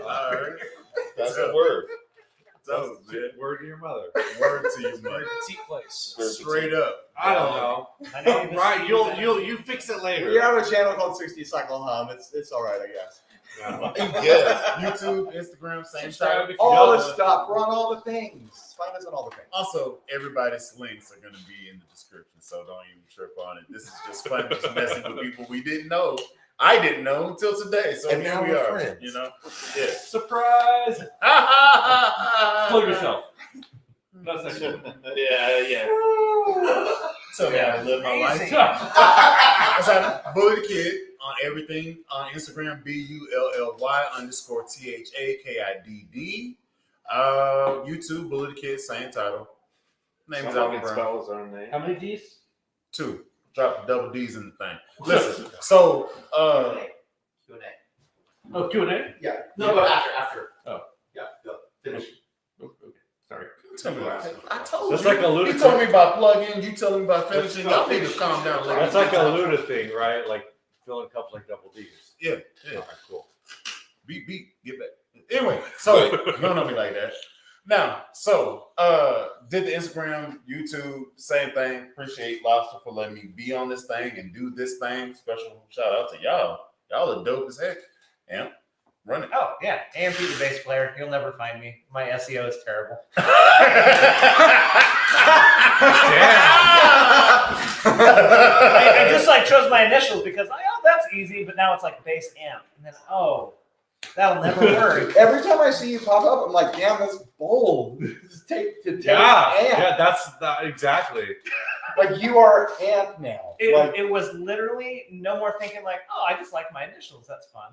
All right. That's the word. Dope, man. Word to your mother. Word to you, man. Petite place. Straight up. I don't know. My name is Right, Steve. you fix it later. We have a channel called 60 Cycle Hum. It's all right, I guess. Yes. YouTube, Instagram, same Subscribe time. if you All don't. the stuff. We're on all the things. Find us on all the things. Also, everybody's links are going to be in the description, so don't even trip on it. This is just fun, just messing with people we didn't know. I didn't know until today, so And here now we we're are. friends. You know, yeah. Surprise! Plug yourself. That's actually. Yeah. Tell me how to live my life. Amazing. That's how Bully the Kid on everything on Instagram, BULLY_THAKIDD. YouTube, Bully the Kid, same title. Name is Alvin Brown. spell his own name. How many D's? 2. Drop the double D's in the thing. Listen, so Q&A. Oh, Q&A? Yeah. No, but after. Oh. Yeah, go. Finish. Okay. Sorry. tell me about it. I told That's you. like a You lunatic. told me about plug-in. You telling me about finishing. Y'all need to calm down. That's like a Luna thing, right? Like filling cups like double D's. Yeah. All right, cool. Beat, get back. Anyway, so you don't know me like that. Now, so did the Instagram, YouTube, same thing. Appreciate Lobster for letting me be on this thing and do this thing. Special shout out to y'all. Y'all are dope as heck. Yeah, run it. Oh, yeah. AMP the bass player. You'll never find me. My SEO is terrible. I just like chose my initials because that's easy, but now it's like bass amp. And then that'll never work. Every time I see you pop up, I'm like, damn, that's bold. Take amp. Yeah, that's exactly. Like you are amp now. Like, It was literally no more thinking like, oh, I just like my initials. That's fun.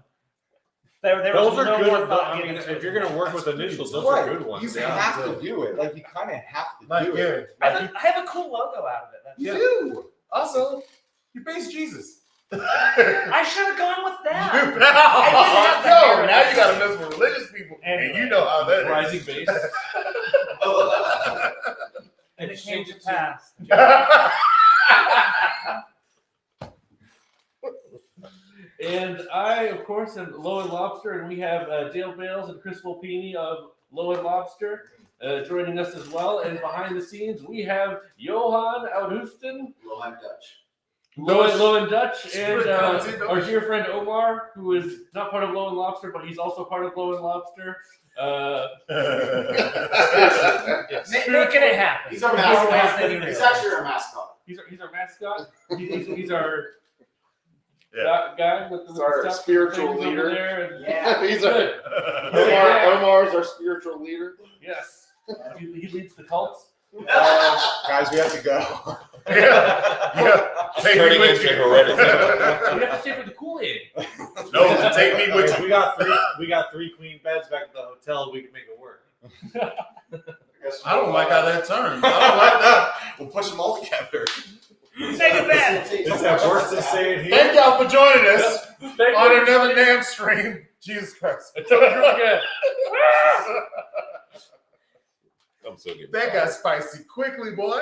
There Those was are no good. more thought I mean, given to if it. you're gonna work with initials, those right. are good ones. You Yeah. have to do it. Like you kind of have to Like, do it. yeah. I have a cool logo out of it. You Yeah. do. Also, you base Jesus. I should have gone with that. Yo, now you gotta mess with religious people, and you know how that is. Rising base. And it came to pass. And I, of course, am LowEndLobster, and we have Dale Bales and Chris Volpini of LowEndLobster joining us as well. And behind the scenes, we have Johan out Houston, Well, I'm Dutch. Low and Dutch, and Split our dear friend Omar, who is not part of LowEndLobster, but he's also part of LowEndLobster. Making it happen. He's our In more ways mascot. than you He's realize. actually our mascot. He's our mascot. He's our Yeah. guy with the He's our stuff spiritual things over leader. there. And Yeah. He's good. Omar's our spiritual leader. Yes. He's he leads the cults. Guys, we have to go. Yeah. Take me Turning with into you. You have to stay for the Kool-Aid. No, take me with Okay, you. we got three queen beds back at the hotel. We can make it work. I don't like how that turned. I don't like that. We'll push them all together. Take it back. Is that worse than staying here? Thank y'all for joining us Thank on you. another NAMM stream. Jesus Christ. Until we do it again. I'm so good. That got spicy quickly, boy.